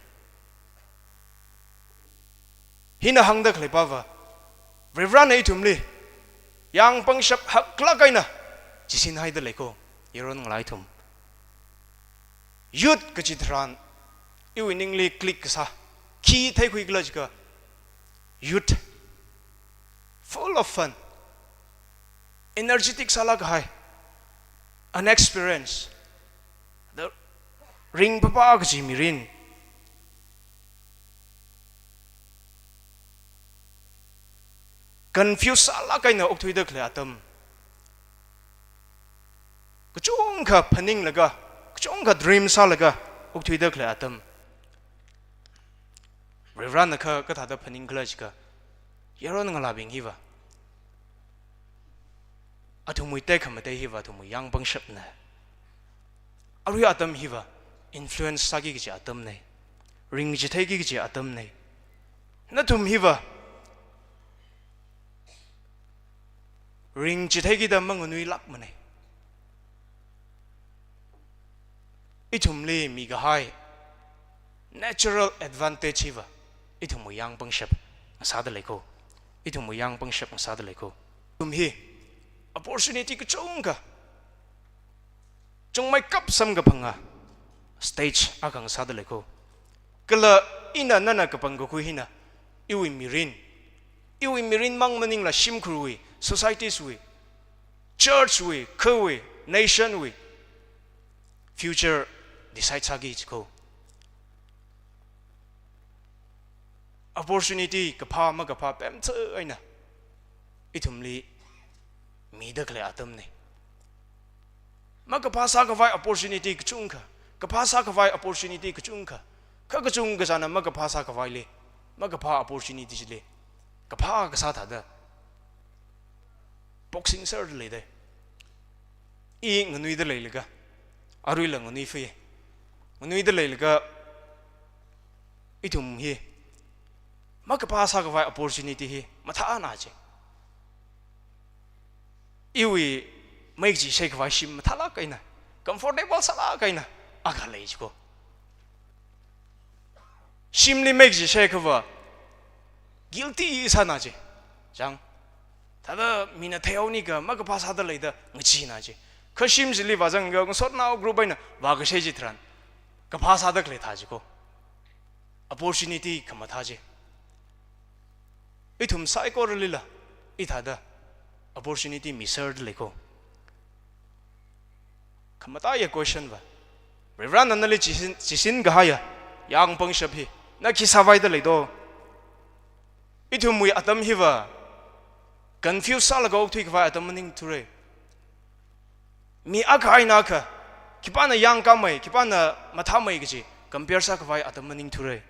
hina hang da khle pawa revran ei thumli yang pangshap hakla kaina chisin hai da lei ko yoron ngalai thum youth ka chithran iwi ningli click sa ki thai khui glaj ka youth full of fun energetic sala ka hai an experience the ring papa ka mirin confuse ala kaina ok thui da khle atam ka chung kha phaning laga ka chung kha dream sa laga ok thui da khle atam reverend ka ka tha da phaning khlaj ka yaron ngala bing hiwa athumui te khamate hiwa thumui yang pangshap na aru atam hiwa influence sagi gi atam nei ring ji thai gi atam nei na thum hiwa ring ji thai gi da mangunui lak mane ithum le mi ga hai natural advantage hiwa ithumui yang pangshap sa da leko ithumui yang pangshap sa da leko tum hi opportunity ka chung mai kap sam ga phanga stage akang sa da leko kala ina nana ka pang ko hina iwi mirin mang maning la sim khrui societies we church we kwe nation we future decide sagi ko opportunity ka pha pem che aina ithumli mi da khle atam ne ma ka pha sa ka vai opportunity ka chung ka pha sa ka vai opportunity ka chung ka chung ga sana ma ka pha sa ka vai le ma ka pha opportunity le ka pha ka sa tha da boxing sir le de i ngnui da le le ga arui la ngnui fe ngnui da le le ga ithum hi ma ka pha sa ka vai opportunity hi ma tha na che iwi make ji shake vai shim tha la kaina comfortable sala kaina aga le ko shimli make ji shake va guilty sa na che jang tada mina theoni ga ma ka pha sa da le da ngi na che khashim ji li wa jang ga sot na group baina wa ga she ji thran ka pha sa da kle tha ji ko opportunity khama tha je ithum sai ko lila ithada opportunity misheard leko khamata ye question ba reverend anali chisin ga haya yang pangshap hi na ki sawai da leido ithum mui atam hiwa confuse sal go thik va atam ning ture mi akai na kha kipana yang ka mai kipana matha mai gi compare sa ka vai atam ning ture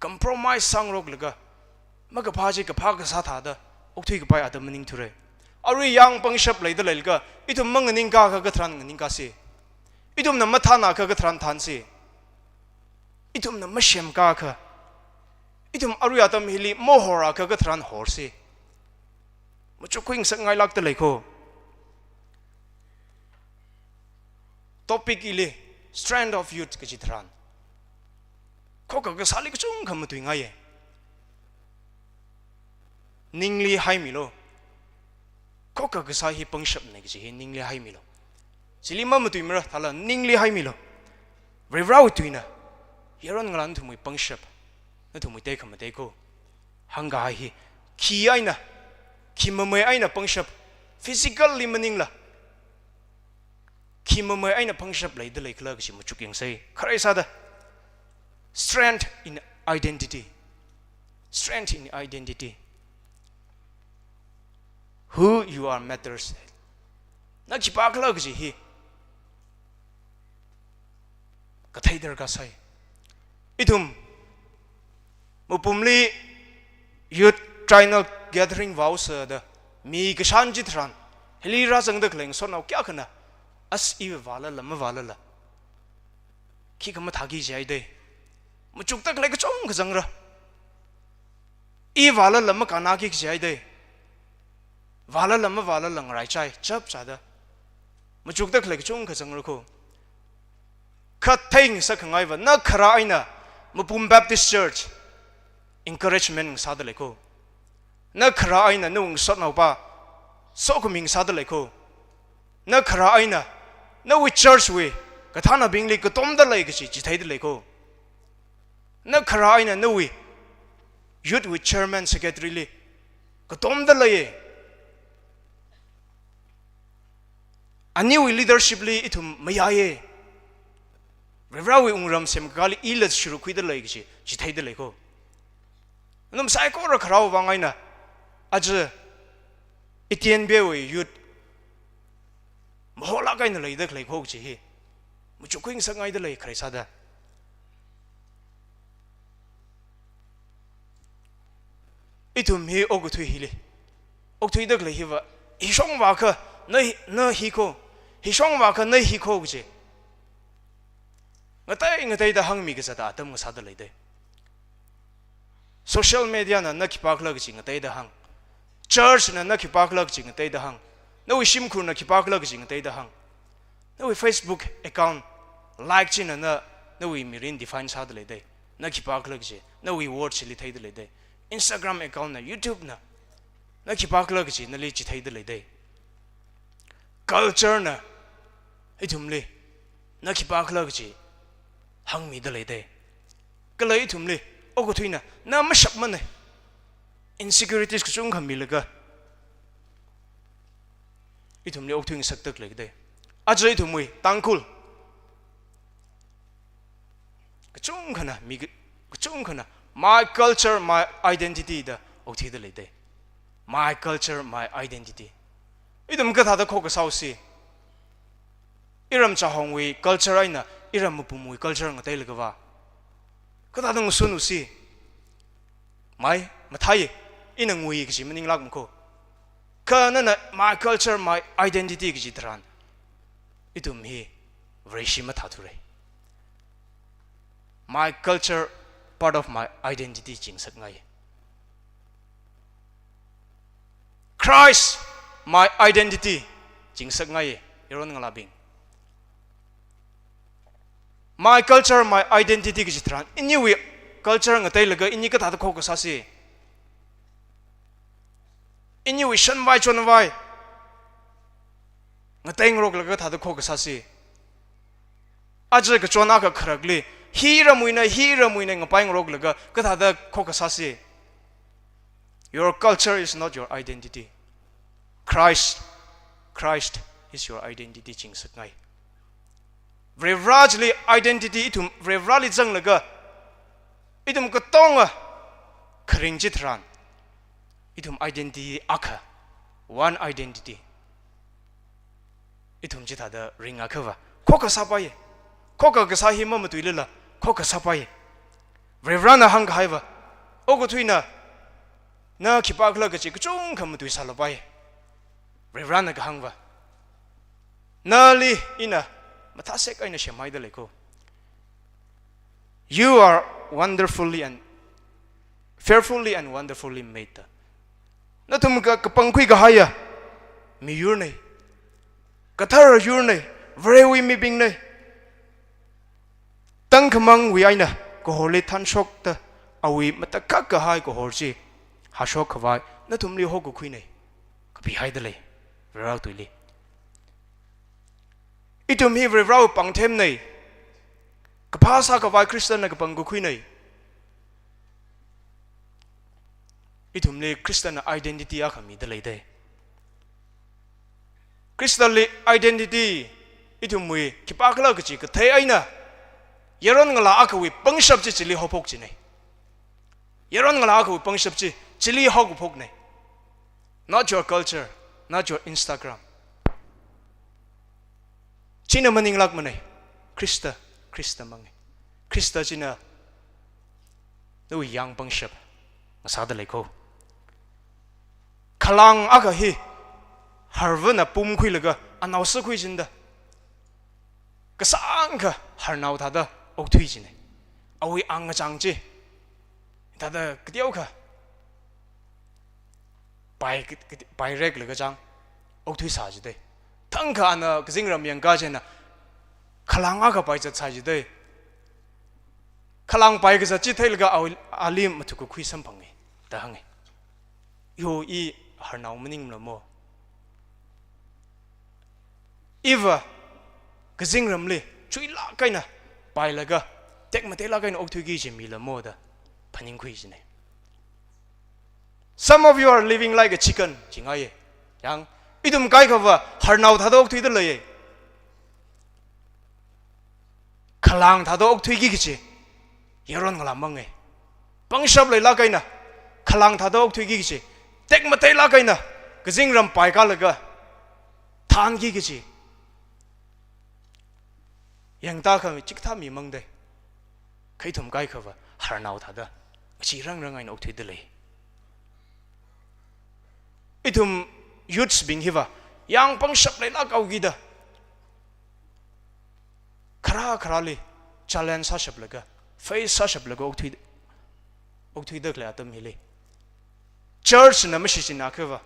compromise sang rok laga maga phaji ka pha ka sa tha da okthi ka pai atam ning ture ari yang pangshap leida lelga itum mang ning ka ka thran ning ka si itum na matha na ka thran than si itum na mashem ka ka itum ari atam hili mohora ka thran hor si mucho kwing sa ngai lak ta lekho topic ile strand of youth ka thran ko ka sali ka chung kham tu ngai ningli hai milo ko ka sa hi pangshap ne gi ningli hai milo silima mu tuimra thala ningli hai milo revrau tuina yaron ngalan thumui pangshap na thumui te kham te ko hanga hi khi aina khi mame aina pangshap physically meaning la khi mame aina pangshap lai de lai kla gi mu chuking sei khare sa da strength in identity, strength in identity. Who you are matters. Na ki pa kla gi hi ka thai der ka sai itum mupumli youth trial gathering vows the mi ka shan jit ran heli ra jang de kleng so nau kya khana as i wala la ki ka ma thagi jai de mu chuk tak le ka chong ka jang ra i wala lam ka na ki jai de wala lang rai chai chap cha da mu chuk tak le ka chong ka jang ra ko khat thing sa khangai wa na khara aina mupum baptist church encouragement sa da le ko na khara aina nung sot nau pa so ko ming sa da le ko na khara aina na we church we ka thana bingli ka tom da le ka chi thai da le ko na khara aina na we youth with chairman secretary le ka tom da le ani we leadership le itum mayaye Revra we ungram sem gali ilat shuru kui da le ka chi thai da le ko num sai ko ra khara wa ngai na aj itian be we youth mola kai na le da klei ko chi hi mu chu kwing sangai da le khrai sa da itum hi ogu thui hi le ok thui da klei hi wa hi shong wa kha na hi ko hi shong wa kha na hi ko chi ngatai da hang mi ga sa da tam nga sa da le de social media na ki pak lag chi ngatai da hang church na ki pak lag chi ngatai da hang na we sim khur na ki pak lag chi ngatai da hang na we Facebook account like chi na we mirin define sa da le de na ki pak lag chi na we word chi li thai da le de Instagram account na YouTube na ki pak lag chi na li chi thai da le de culture na itum le na ki pak lag chi hang mi da le de ka le itum le ogo thuina na ma shap man insecurities ku chung kham mi laga itum le ok thuing sak tak le de ajai itum mui tangkul ka chung khana mi ka chung khana my culture my identity da ok thi da le de my culture my identity itum ka tha da kho ka sau si iram cha hong we culture aina iram pu mui culture nga tai laga wa ka ta dang sunu si mai mathai inang ngui ki meaning lag mko ka na my culture my identity ki jitran itum hi vreshi ma tha thure my culture part of my identity jing sak ngai Christ my identity jing sak ngai iron ngala bing my culture my identity ki jitran inni culture ngatai laga inni ka ta kho ka sa si inni we shan vai chon vai ngatai ngrok laga ta kho ka sa si ajre ka chona ka kharagli hira muina ngapai ngrok laga ka ta kho ka sa si your culture is not your identity Christ is your identity jing sak ngai Vrevradly identity itum vrevradly jang laga itum ka tonga khring jitran itum identity akha one identity itum jitha da ring akhawa khoka sapaye khoka ka sahi ma tuilala khoka sapaye vrevrana hang haiwa ogo thuina na khipakla ka chi chung kham tu salapaye vrevrana ka hangwa nali ina Matasek ay na siya may dali ko. You are wonderfully and fearfully and wonderfully made. Natum ka kapangkui kahaya mi yurnay. Kathar yurnay. Very mi bing nay. Tang kamang wi ay na koholi tan shok ta awi matakak kahay kohorji hashok kawai natum li hogo kui nay. Kapihay dali. Veraw tuili. Itum hi vrevraw pang them nei kapasa ka vai Christian na kapang gukui nei itum le Christian identity a khami da leide Christian le identity itum mui kipa kala ki ka thai aina yeron ngala akwi pangshap chi chili hopok chi ne yeron ngala akwi pangshap chi chili hok phok ne not your culture not your Instagram china maning lak mane Krista mangi Krista china no yang pangshap ngasa da leko khalang aga hi harvana pum khui laga anaw sa khui jinda kasang ka harnaw thada ok thui jine awi ang chang chi thada ktiau kha pai rek laga chang ok thui sa ji de thang kha ana kjingram yang ga jena khalang aga pai cha cha ji de khalang pai ga chi thail ga alim mathu ku khui sam phangi da hangi yo I harnaw maning mo Eva kazing ramli chui la kaina pai laga tek mate la kaina ok gi jimi la moda phaning khui jine some of you are living like a chicken jingaye yang idum kai khawa harnaw thadok thui da leye khalang thadok thui gi chi yeron ngala mangai pangshap le la kaina khalang thadok thui gi chi tek mate la kaina kazing ram pai ka laga than gi chi yang ta khami chik tha mi mang de khai thum kai khawa harnaw thada chi rang ai nok thui de le itum youths bing hiwa yang pang shap le la kau gi da khara le challenge sa shap laga face sa shap laga ok thui de kla atam hi le church na ma shi na khawa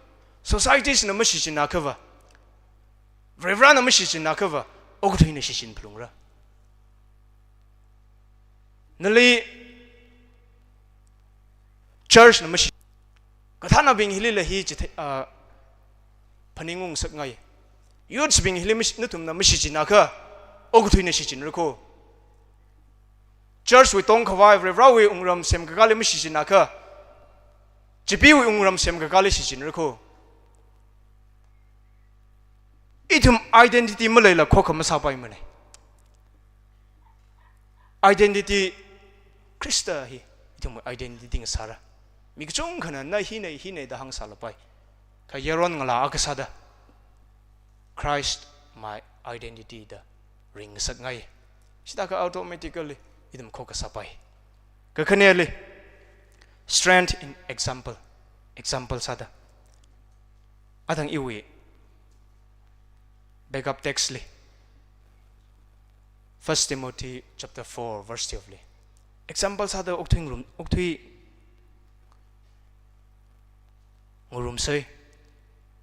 societies na ma shi na khawa reverend na ma shi na khawa ok thui na shi shin plung ra Nali church na mashi kathana bing hili la hi chithe phaningung sak ngai youths bing hili mish nutum na mashi china kha ogthui na shi chin rko church we tong khawai rawi ungram sem ka kale mashi china kha chipi we ungram sem ka kale shi chin rko itum identity malai la khokham sa pai mane identity Krista hi itum identity ding sara mi chung khana na hi nei da hang sala pai ka yeron ngala akasada Christ my identity da ring sak ngai sida ka automatically itum khoka sapai ka khanele strength in example sada adang iwi backup text li 1 Timothy chapter 4 verse 12 li example sada okthui ngurum sei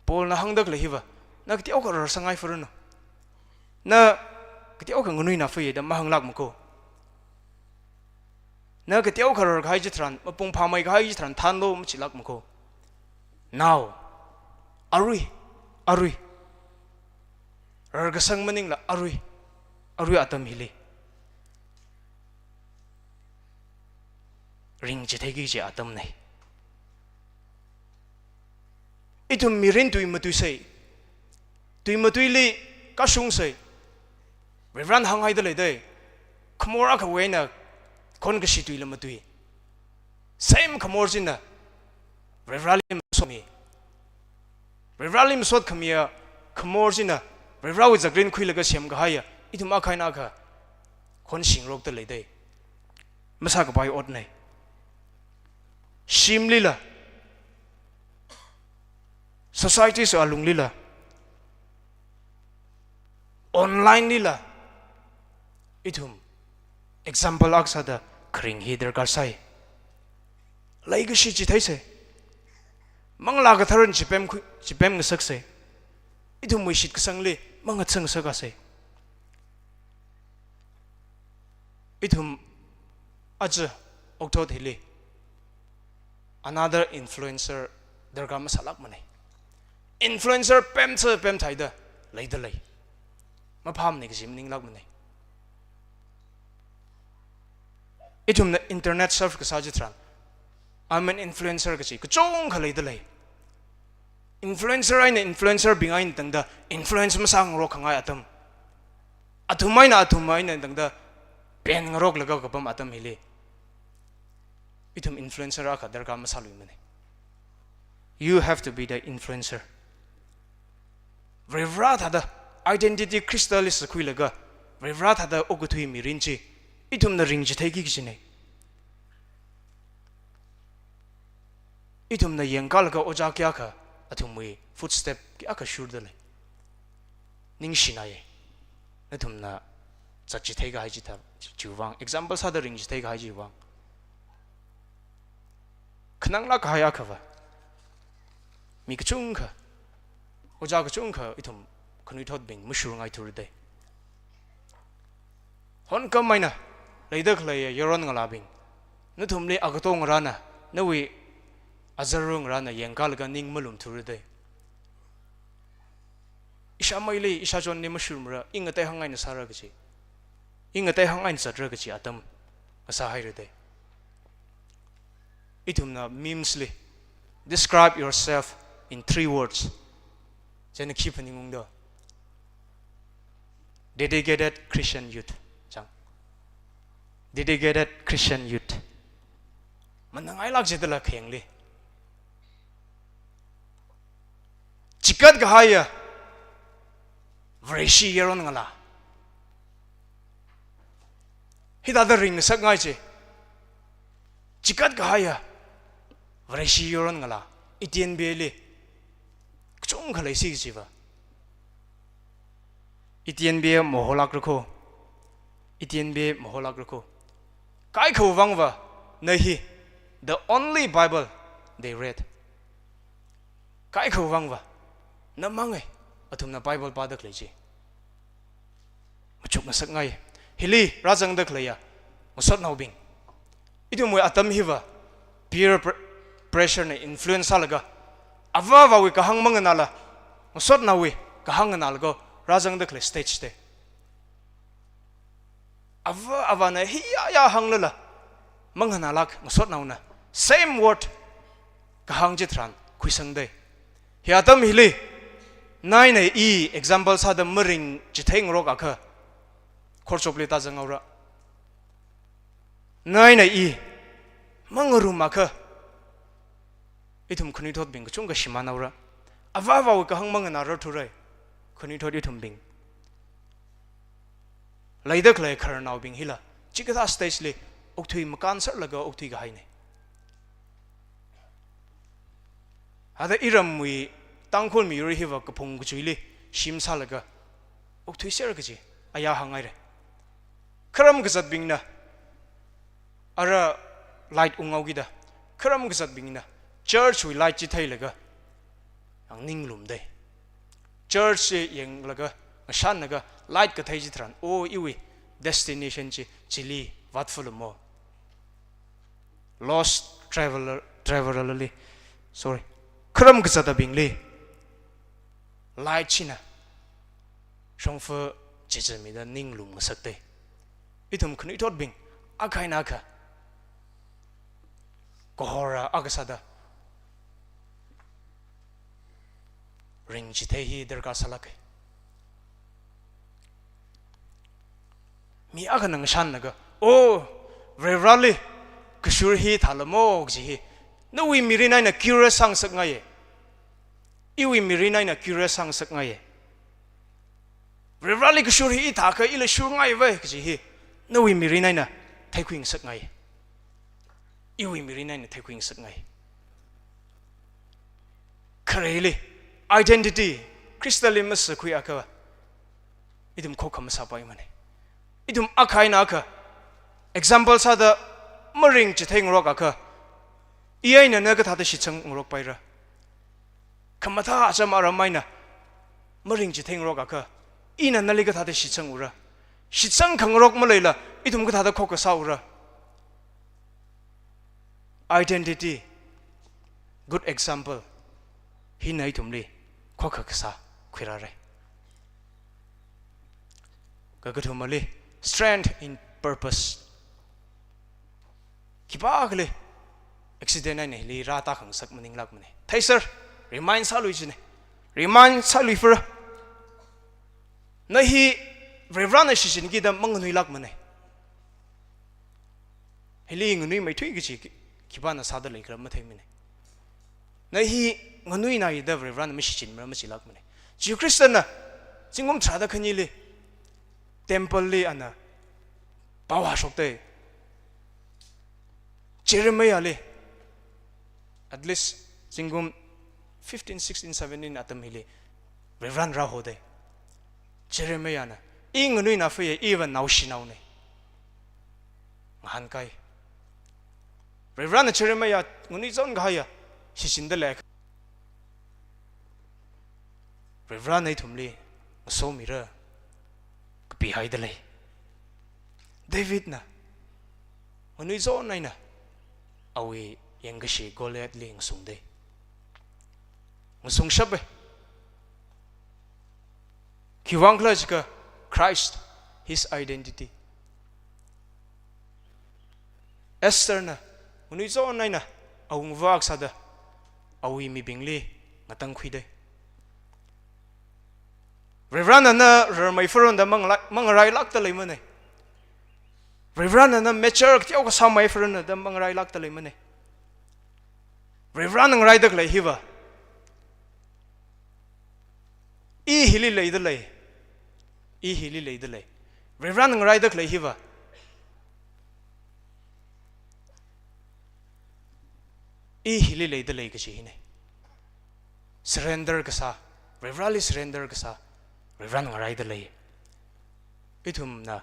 pol na hangdak le hiwa na ktiau ka rar sangai furun na ktiau ka ngunui na fei da mahang lak mko na ktiau ka rar khai jitran mapung phamai khai jitran than lo mchilak mko now arui rar ga sang maning la arui atam hili ring chithegi je atam nei itum mirin tui matui li ka sung sei reverend hangai da le dei khmora ka wena kon ka situi la matui same khmor jina reverend sot khamia khmor jina reverend za green khui la ga sem ga haya itum akhai na kha kon sing rok da le dei masa ka bai ot nei shim lila society so alung lila online lila itum example aksada kring hider karsai laiga shi chi thaise mangla ga tharon chipem ngsak se itum muishit ka sangli mangat sang saka se itum aja okto thili another influencer darga masalak mane influencer pem thaida leida lei ma pham ne gim ning lak mane itum na internet surf ka sajitran I'm an influencer cái gì cái chung cái lấy đó lấy influencer ai nè influencer bình ai tầng đó influencer mà sang ngọc hàng ai atom atom mai nè tầng đó pen ngọc laga cái bấm atom hili itum influencer à cái đời cái mà sao luôn này you have to be the influencer Revrat hada identity crystallis khui laga Revrat hada oguthui mirinchi itum na ring jithai ki kishine itum na yengkal ka oja kya kha athumui footstep ki aka shur dale ning shinaye athum na chachithai ga haji ta chuwang example sa da ring jithai ga haji wang khnang la khaya khawa mi kchung kha oja kchung kha itum khnui thot bing mushur ngai thur de hon kam maina leidak lei yoron ngala bing nu thum le agatong rana nawi azarung rana yengkal ga ning mulum thur de isha maile isha jon ni mushur mra ingate hangai na sara gachi ingate hangai na sadra gachi atam asa hai de itum na memes le describe yourself in 3 words jena keep ningung do dedicated Christian youth chang dedicated Christian youth manangai lak jedala khengli chikat gahaya vreshi yeron ngala hidada ring sak ngai che chikat gahaya vreshi yeron ngala itien bele chung khalai si jiwa itien be moholak rakho itien be moholak rakho kai kho wangwa nahi the only bible they read kai kho wangwa namangai athumna bible padak leji machuk nasak ngai hili rajang dak leya musot naubing itu moi atam hiwa peer pressure ne influence alaga ava wa wi ka hang mang na la musot na wi ka hang na go rajang dak le stage te ava na hi ya hang la mang na lak musot na una same word ka hang jitran khuisang de hi atam hili nai nei e example sa da mring jitheng ro ka kha khorchop ta jang aura nai nei e mangaru ma kha itum khuni thot bing chung ga shimana aura ava wa ka hang mang na ro thurai khuni thot itum bing laidak lai khar naw bing hila chikata stage le okthui makan sar laga okthui ga haine hada iram wi tangkhol mi ri hiwa ka phung gu chuile shim sa laga okthui ser ga ji aya hangai re kharam ga zat bing na ara light ungau gi da kharam ga zat bing na church wi light chi thai laga ang ning lum de church yeng laga shan naga light ka thai ji thran o iwi destination chi chili watful mo lost traveler sorry kharam ga zat bing le light china shongfa chechami da ning lum sakte itum khni thot bing akai na kha kohora agasada ring chite hi darka salak mi aga nang shan naga o rally kshur hi thalamo ji no wi mirina na curious sang sak ngai iwi mirina na curious sang sak ngai rally kshur hi tha ka ile shur ngai ve ji hi no wi mirina na thaikwing sak ngai iwi mirina na thaikwing sak ngai kharele identity crystallimus kui aka idum khokam sapai mane idum akai na ka example sa da maring chitheng rok aka iai na naga thada shichang rok paira khamatha achama ramaina maring chitheng rok aka ina naliga thada shichang ura shichang khangrok malaila idum ka thada khok sa ura identity good example hi nai tumli khokaksa khirare strength in purpose kibagle accident này li ra ta khẳng sắc mình lạc mình thấy sir remind sa lui chứ này remind sa lui for nơi hi reverend này xin kia đam mong người lạc mình này li người mấy thuy cái gì khi bạn sa đó lấy cái mà thấy mình này nơi hi người này đó reverend mới xin mà chỉ lạc mình này Jesus Christ na chính ông trả được cái gì li temple li anh à bảo hòa sốc đấy Jeremiah li at least singum 15, 16, 17 atam hili reverend ra ho de Jeremiah na ing nui na fe even now shinau ne han kai reverend Jeremiah nguni zon ga ya shin de le reverend nei thumli so mira bi hai de le David na nguni zon nai na awi yang gashi Goliath ling sung de sung shabe kiwang ka Christ his identity Esther na uni zo nai na awung wak sada awi mi bingli ngatang khui de Reverend na ramai furon da mang rai lak ta lei mane Reverend na mature tiaw ka samai furon da mang rai lak ta lei mane Reverend nang rai dak lei hiwa I hili lei da lei I hili lei da lei Reverend nang rai dak lei hiwa I hili lei da lei ka chi ne surrender ka sa Reverend surrender ka sa Reverend nang rai da lei itum na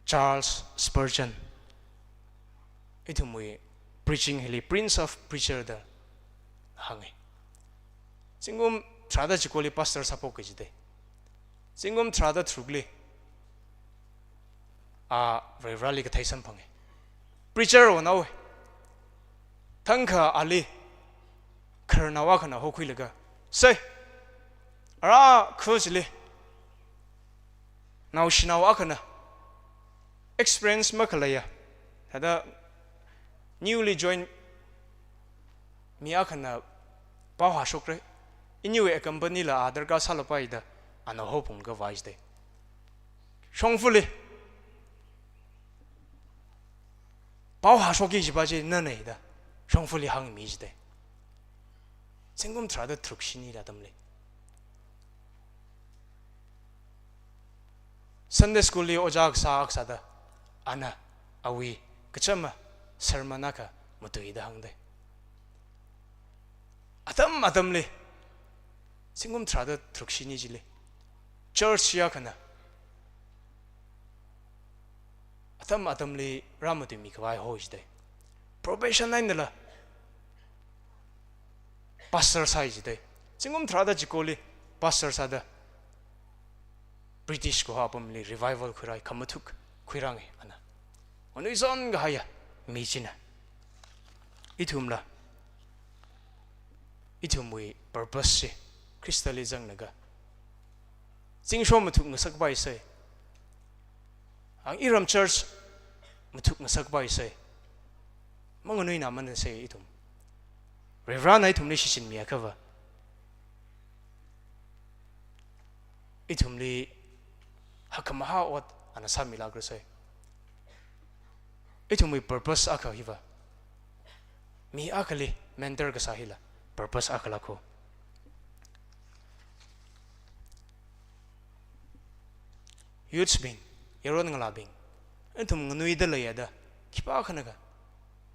Charles Spurgeon itum we preaching hili prince of preacher da hangi singum trada chikoli pastor sapo ke jide singum trada thugli a Reverend ka thaisan phange preacher onaw thangkha ali kharnawa khana hokhui laga say ara khojli now shinawa khana experience makalaya hada newly joined miya khana pawa shokre inyu a company la adar ka salopai da ana hopung ka wise de shongfuli pawa shoki jibaje na nei da shongfuli hang mi jide singum trada trukshini la damle Sunday school li ojak sa aksada ana awi kachama sermanaka mutuida hangde atam le singum trada trukshini jile church ya kana atam le ramati mi kwai hojde probation line la pastor size de singum trada jikoli pastor sada British ko hapam le revival khurai kamathuk khuirangi ana onui zon ga haya mi china itumla itumui purpose se Christalism naga singshom mathuk ngasak bai sai ang iram church mathuk ngasak bai sai mangonui na man sai itum Reverend ai thumni shishin mi akava itumli hakamaha ot anasa milagro sai itumui purpose aka hiva mi akali mentor ka sahila purpose akala ko youths bin yaron ngalabing entum ngnui da layada kipa khanaga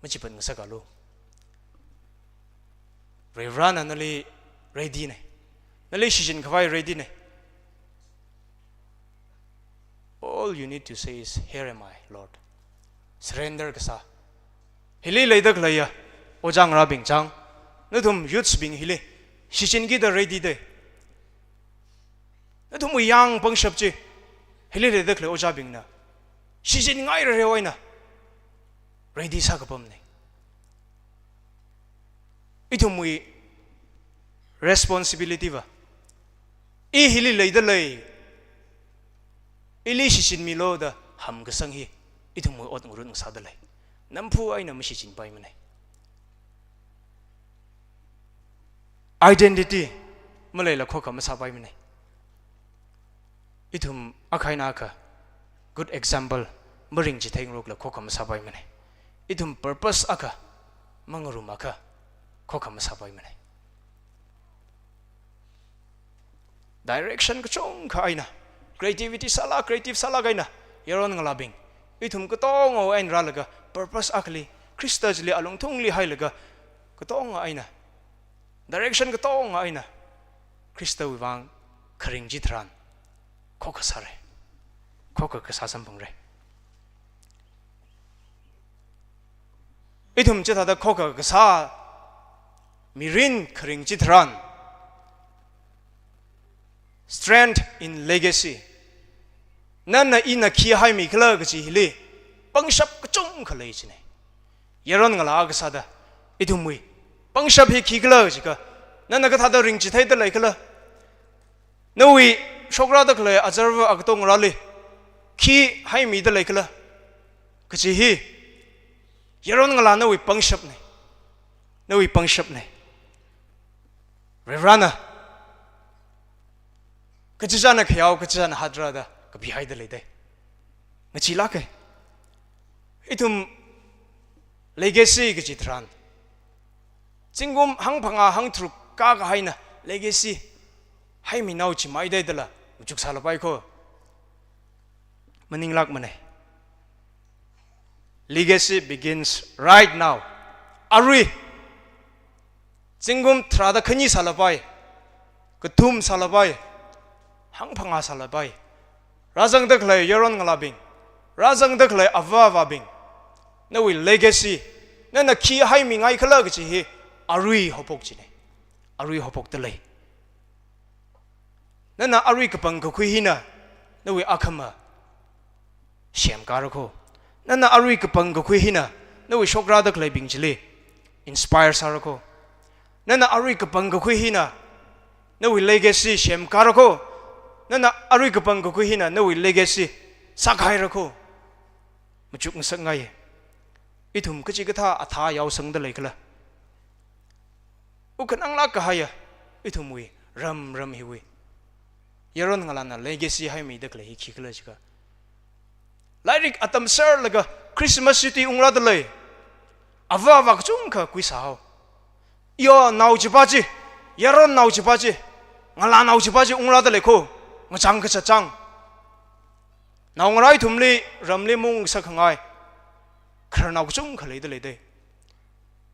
machipan ngasakalo Reverend anali ready ne nali shishin khawai ready ne all you need to say is here am I Lord surrender ka sa hili leidak laya ojang ra bing chang nathum youths bing hili shishin gi da ready de nathum yang pang shapchi hili leidak le oja bing na shishin ngai re oina ready sa ka pam ne itum we responsibility va I hili leida lei ili shishin mi lo da ham ga sang hi itum we ot ngurun sa da lei nampu ai na mishi chin pai mane identity malai la kho ka ma sa pai mane ithum akhai na ka good example mering chi theng rok la kho ka ma sa pai mane ithum purpose aka mangaru ma ka kho ka ma sa pai mane direction ka chong ka aina creativity sala creative sala gaina yaron ngalabing ithum ka tong o en ralaga purpose akli christajli along thungli hailaga ka tong aina direction ka tong aina krista wiwang kharing jithran khoka sare khoka ka sasam pangre ithum che thada khoka ka sa mirin kharing jithran strength in legacy nana ina khi hai mi khala ga chi hili pangshap ka chung khalai chine yaron ngala ga sada idumui pangshap hi khi khala ji ka nana ka thada ring chi thai da lai khala nawi shokra da khala observe ag tong rali khi hai mi da lai khala ka chi hi yaron ngala nawi pangshap ne revrana ka chi jana khyaw ka chi jana hadra da ka bi hai da lai dai ngachi la ke itum legacy ka chi thran chingum hang phanga hang thruk ka ga haina legacy hai mi nau chi mai dai dala juk sala pai kho maning lak mane legacy begins right now arui chingum thrada khani sala pai ka thum sala pai hang phanga sala pai razang dak lai yaron ngalabing razang dak lai awa bing na wi legacy na na khi hai mi ngai khala ga chi hi arui hopok chi ne arui hopok te lai na na arui ka pang ka khui hi na na wi akhama shem ka ro kho na na arui ka pang ka khui hi na na wi shokra dak lai bing chile inspire sa ro kho na na arui ka pang ka khui hi na wi legacy shem ka ro kho nana arui ka pang ko hina no legacy sakhai rakho machuk ngsak ngai ithum ka chi ka tha atha yaw sang da leikla u kan angla ka haya ithum wi ram hi wi yaron ngala na legacy hai mi da kle hi khikla chika lairik atam sar laga christmas city ungla da le awa wa chung kha kui sao yo nau chi pa chi yaron nau chi pa chi ngala nau chi pa chi ungla da le kho ngachang ka chang naw ngarai thumli ramli mung sakhangai kharnaw chung khalei de lede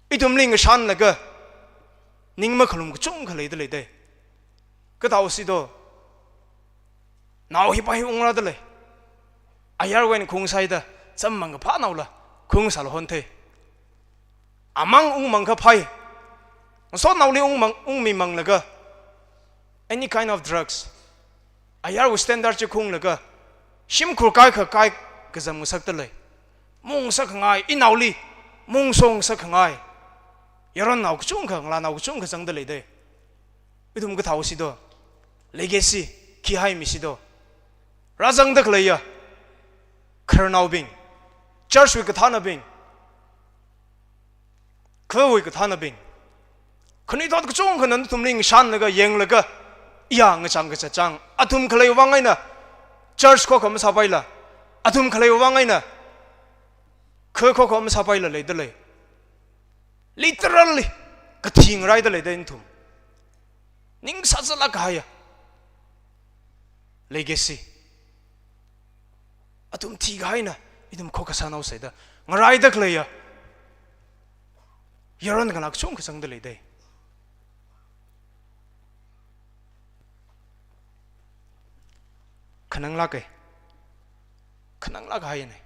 itumli ngashan laga ningma khalum chung khalei de lede ka taw si do naw hi pa hi ungra de le ayar wen khung sai da chammang pha naw la khung sal hon the amang ung mang ka phai so naw li ung mi mang laga any kind of drugs ayar wu standard che khung laga shim khur kai kha kai ka jam sak ta le mung sak ngai inauli mung song sak ngai yaron naw chung kha ngla naw chung kha sang da le de idum ka thaw si do legacy ki hai mi si do razang dak le ya kharnaw bing church wi ka thana bing khwe wi ka thana bing khani dot ka chung kha nan tum ling shan laga yeng laga ya nga chang ka chang athum khalai wangai na church ko kham sapai la athum khalai wangai na kho kham sapai la le de le literally ka thing rai de le den thum ning sa la ka ya legacy athum thi ga na idum kho ka sanau se da ngarai dak le ya yaron ga nak chung ka sang de le de khanang la hai ne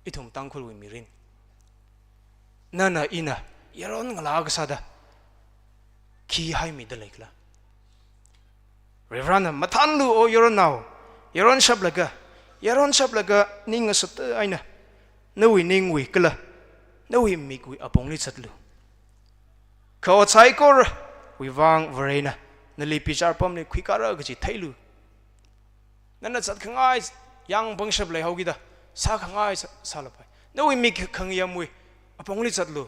ithum tang khul wi mirin nana ina yaron ngala ga sada ki hai mi da lekla revrana mathan lu o yaron now yaron shab laga ning sat aina nawi ning wi kala nawi mi wi apong li chatlu kho chai kor wi wang varena nali pichar pam ne khikara ga chi thailu nana chat khangai yang bangshap lai hogida sa khangai salapai no we mi khang yam we apong li chat lu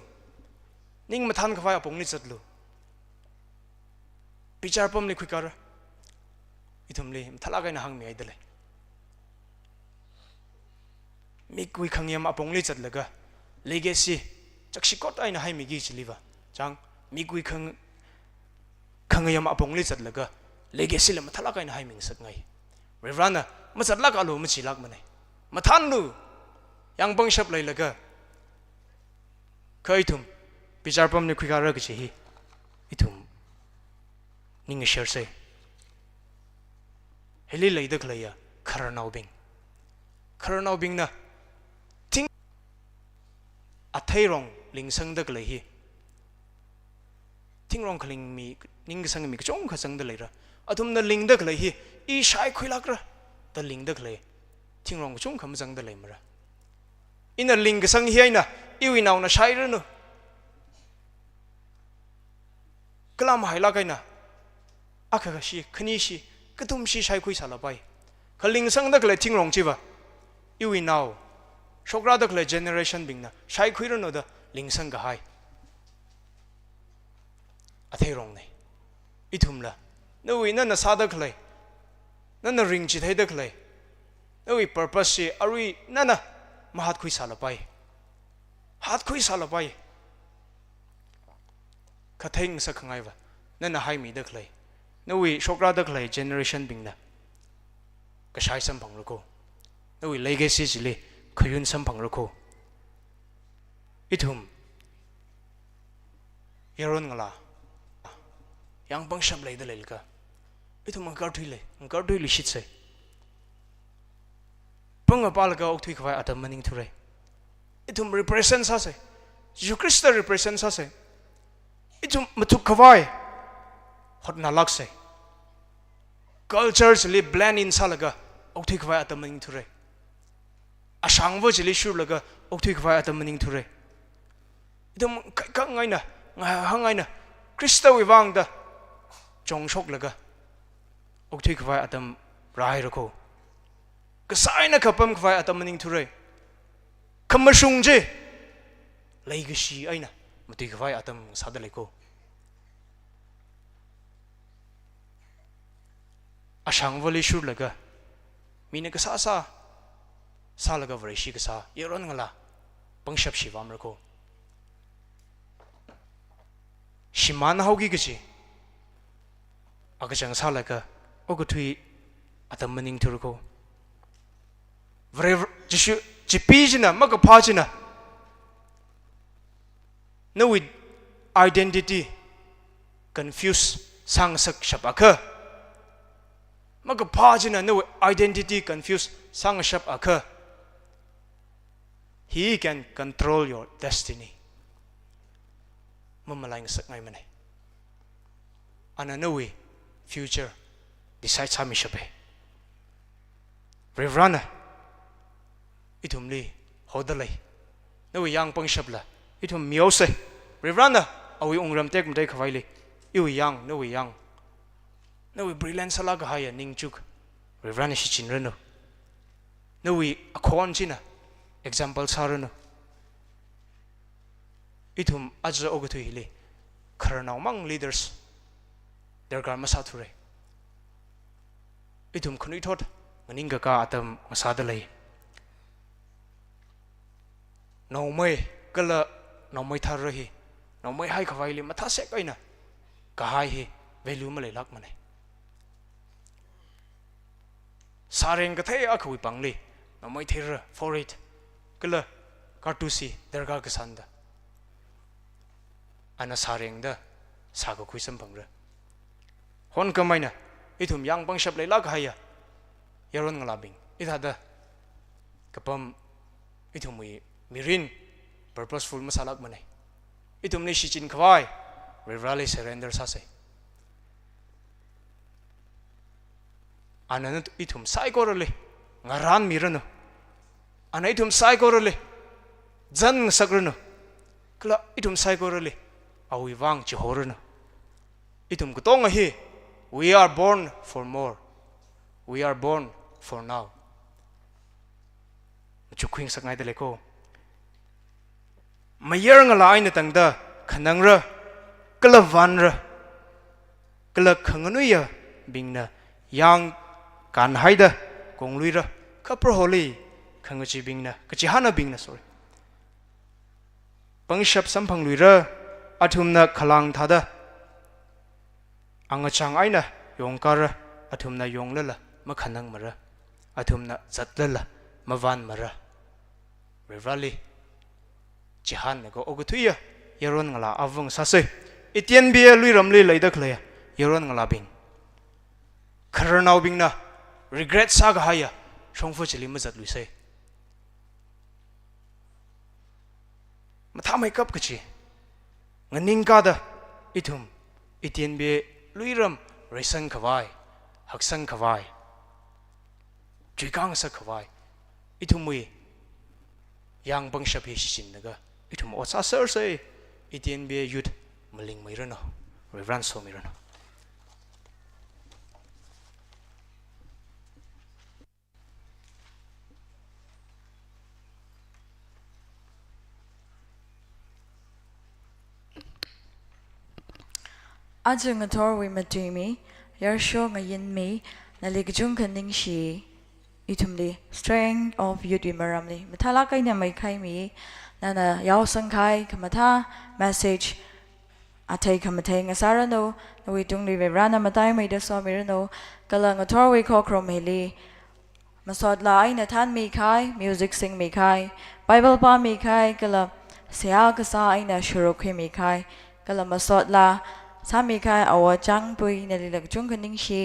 ning ma than khawai apong li chat lu pichar pom li khikar ithum li thala kai na hang mi ai dale mi kui khang yam apong li chat laga legacy chakshikot ai na hai mi gi chiliwa chang mi kui khang yam apong li chat laga legacy le mathala kai na hai ming sak ngai revrana ma chat lak alu ma chi lak mane ma than lu yang bang shap lai laga kai thum pichar pom ni khikar ra chi hi ithum ning share se heli lai dak lai ya kharnau bing na ting athai rong ling sang dak lai hi ting rong khling mi ning sang mi chong kha sang da lai ra athum na ling dak lai hi i shai khuilak ra ta ling dak lai ting rong chong kham sang da lai mara ina ling sang hi aina iwi naw na shai ra no kalam hai la kai na akha shi khani shi katum shi shai khui sala bai khaling sang dak lai ting rong chi ba iwi naw shokra dak lai generation bing na shai khui ra no da ling sang ga hai athai rong nei ithum la no na sa dak lai na ring chi thai dak lai no purpose shi arui na mahat khui sala bai hat khui sala bai khatheng sa khangai wa na hai mi dak lai no shokra dak lai generation bing na ka shai sam phang ro ko no legacy chi le khayun sam phang ro ko ithum yaron ngala yang bang sham lai da lel ka ithum angkar thui li shit sai pang apal ka ok thui khwai atam maning thurai ithum represent sa sai Jesus Christ represent sa sai ithum mathuk khwai hot na lak sai culture li blend in sa laga ok thui khwai atam maning thurai asang wo li shur laga ok thui khwai atam maning thurai ithum ka ngai na hangai na Christ wi wang da chong shok laga ok thui khwai atam rai rako ka sai na khapam khwai atam maning thurai khamashung je lai ga shi aina muti khwai atam sadalai ko asang wali shur laga mina ka sa laga vare shi ka sa yeron ngala pangshap shiwam rako shiman haugi gachi agachang sa laga oguthui atam maning thurko vare jishu jipijina maga phajina no with identity confuse sang sak shapaka maga phajina no identity confuse sang shap aka he can control your destiny mamalang sak ngai mane ana no way future decides how me shape revrana itumli hodalai no yang pang shabla itum miose revrana awi ungram tek mtai khwaili iu yang no brilliant salaga haya ningchuk revrana shi chinrano no we akhon china example sarano itum ajra ogathu hili kharnaw mang leaders their gar masa thure itum khuni thot nganinga ka atam masadalai nomai kala nomai tharhi nomai hai khwaili matha se kaina ka hai hi value ma le lak mane sareng ka thai akhui pangli nomai thira for it kala kartusi derga ka sanda ana sareng da sago khuisam pangra hon kamaina ithum yang bang shap le lak haya yaron ngalabing ithada kapam ithumui mirin purposeful masalak mane itumni shichin khwai rally surrender sa se ananat itum sai korole ngaran mirano ana itum sai korole jan sagrano kla itum sai korole awi wang chi horano itum kutong hi we are born for more we are born for now chukhing sangai de leko มาเยอะงลายในตั้งแต่ขนังระกละวันระกละขังนุยบิงนะยังการให้เดกงลุยระข้าพระโฮลีขังจีบิงนะกจีฮันบิงนะ sorry ปังชับสัมพังลุยระอาทุมนะขลังทัดอังจังไอนะยงการะอาทุมนะยงเลละมาขนังมาระอาทุมนะจัดเลละมาวันมาระเรวัลีจิฮันนะก็โอกุทุยยารอนงลาอาวงซาเซอิเตียนเบียลุยรำลีเลยดักเลยยารอนงลาบิงคาร์นาวบิงนะ regret ซากหายชงฟูจิลิมจัดลุยเซมาทำให้กับกจีเงินนิงกาดอิทุมอิเตียนเบียลุยรำเรซังขวายหักซังขวายจุยกังสักขวายอิทุมมุยยังบังชับฮิชินนะก็อิทุมอดซาเซอร์เซอิเตียนเบียยุดมาลิงไม่รู้นะเรฟรันโซไม่รู้นะอาจงทอร์วิมาตีมียาร์โชงยินมีนาลิกจุงคันนิงชีอิทุมลี strength of youth วิมารำลีมาทาลักไอเนี่ยไม่ใครมีนั่นน่ะยาวสังไข่ขมาท่า message อาทัยขมาเทงสารโนนวิตุงลีเวรานามาตายไม่ได้สอบไม่รู้โนกำลังทอร์วิคอครมเฮลีมาสอดลายนะท่านมีใคร music sing มีใคร Bible ป้ามีใครกำลังเสียกษาไอเนี่ยชุรุกมีใครกำลังมาสอดลาสามีใครเอาจังปุยในหลักจุงคันนิงชี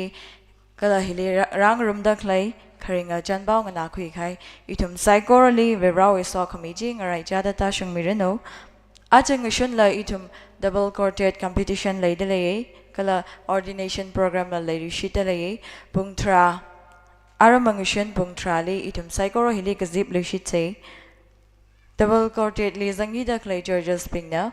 ก็เลยฮิลีรังรุมดักเลยคริงจันบ้างนาคุยใครอิทุมไซโครลีเวราวิสอคมิจิงอะไรจ้าดตาชงมิเรโนอาจจะชุนเลยอิทุม double quartet competition เลยได้เลยก็เลย ordination program เลยดิชิตเลยบุงทราอารมังชุนบุงทราลีอิทุมไซโครฮิลีกซิบเลยชิตเซ double quartet ลีจังยีดักเลย Georgia Spring นะ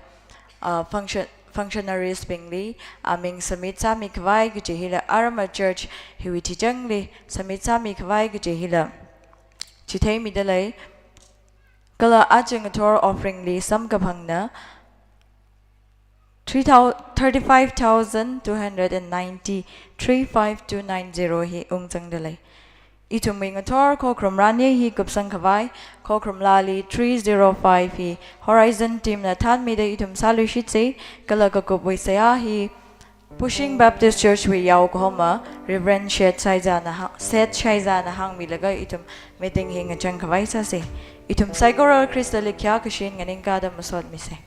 functionaries pingli aming samit sami kwai gje hila arma church hiwiti jangli samit sami kwai gje hila chithai mi dalai kala ajang tor offering li sam kaphangna 35,290 35290 hi ungjang dalai ituming tor ko krom rani hi kupsang khawai ko krom lali 305 hi horizon team na than mi de itum salu shit se kala ka ko boisaya hi pushing baptist church we yaw ko ma reverend shet saiza na hang mi laga itum meeting hi ngachang khawai sa se itum saigora crystal kya kashin nganing ka da masod mi se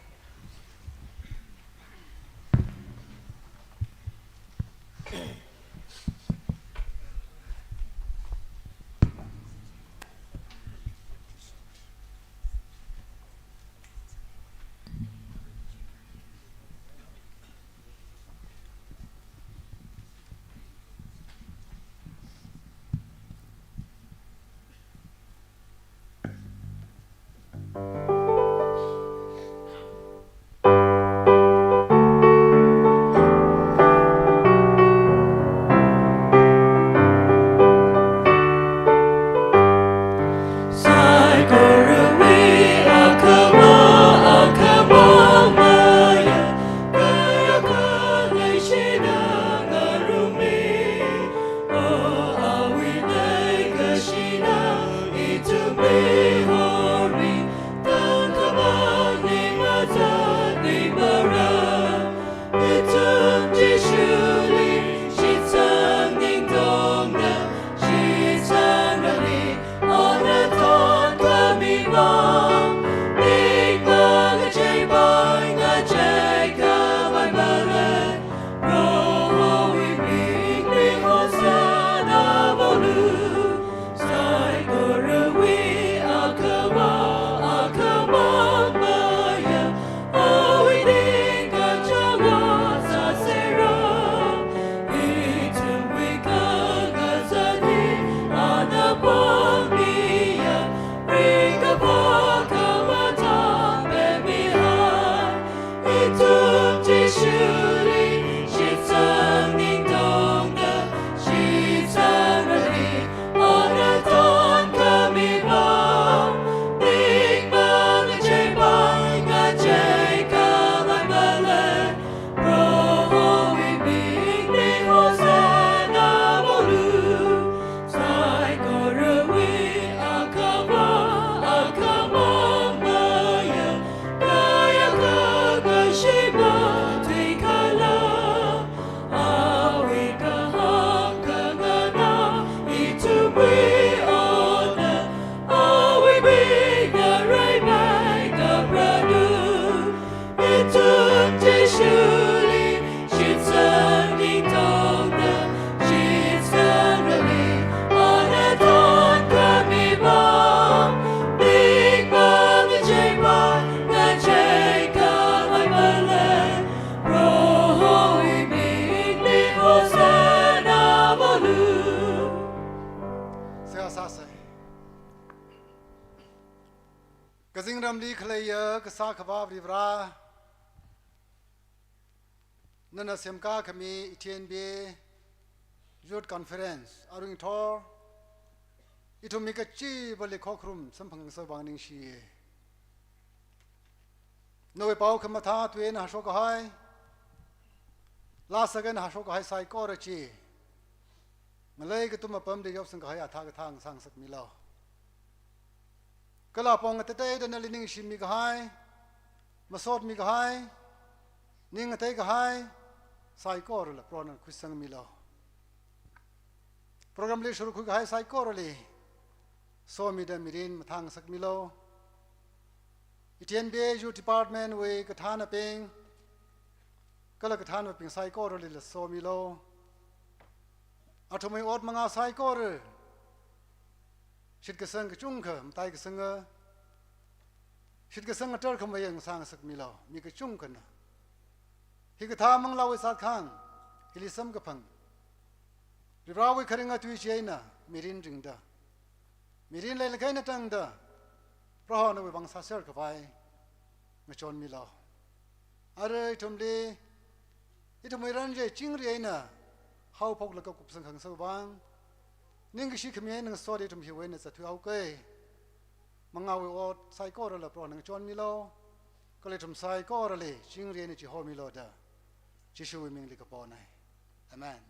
Program li khlaya ka sa khaba bribra nana semka kami itnb youth conference arung thor itumi ka chi bali khokrum samphang sa bangning shi nowe pau khama tha tuen ha sho ka hai la sagan ha sho ka hai sai ko ra chi malai ka tuma pam de yob sang ka hai atha ka thang sang sak milo kala pong te te de nalining shi mi ka hai masot mi ka hai ning te ka hai sai ko ra la pronan khusang milo program le shuru khu ka hai sai ko ra le so mi da mirin mathang sak milo itnb youth department we ka thana ping kala ka thana ping sai ko ra le so milo athomai ot manga sai ko ra shit ka sang ka chung ka mtai ka sang shit ka sang tar ka mayang sang sak milo mi ka chung ka na hi ka tha mang lawe sat khang hili sam ka phang ribrawi kharinga tui cheina mirin ringda mirin le lakai na tang da praho na we bang sa ser ka vai ma chon milo are thumli itumai ran je ching ri na how pok la ka kup sang khang so bang ning ki shi khme nang so de tum hi we na sa thu au ke manga we ot sai ko ra la pro nang chon milo ko le tum sai ko ra le ching ri ni chi ho milo da chi shu we ming li ka po nai amen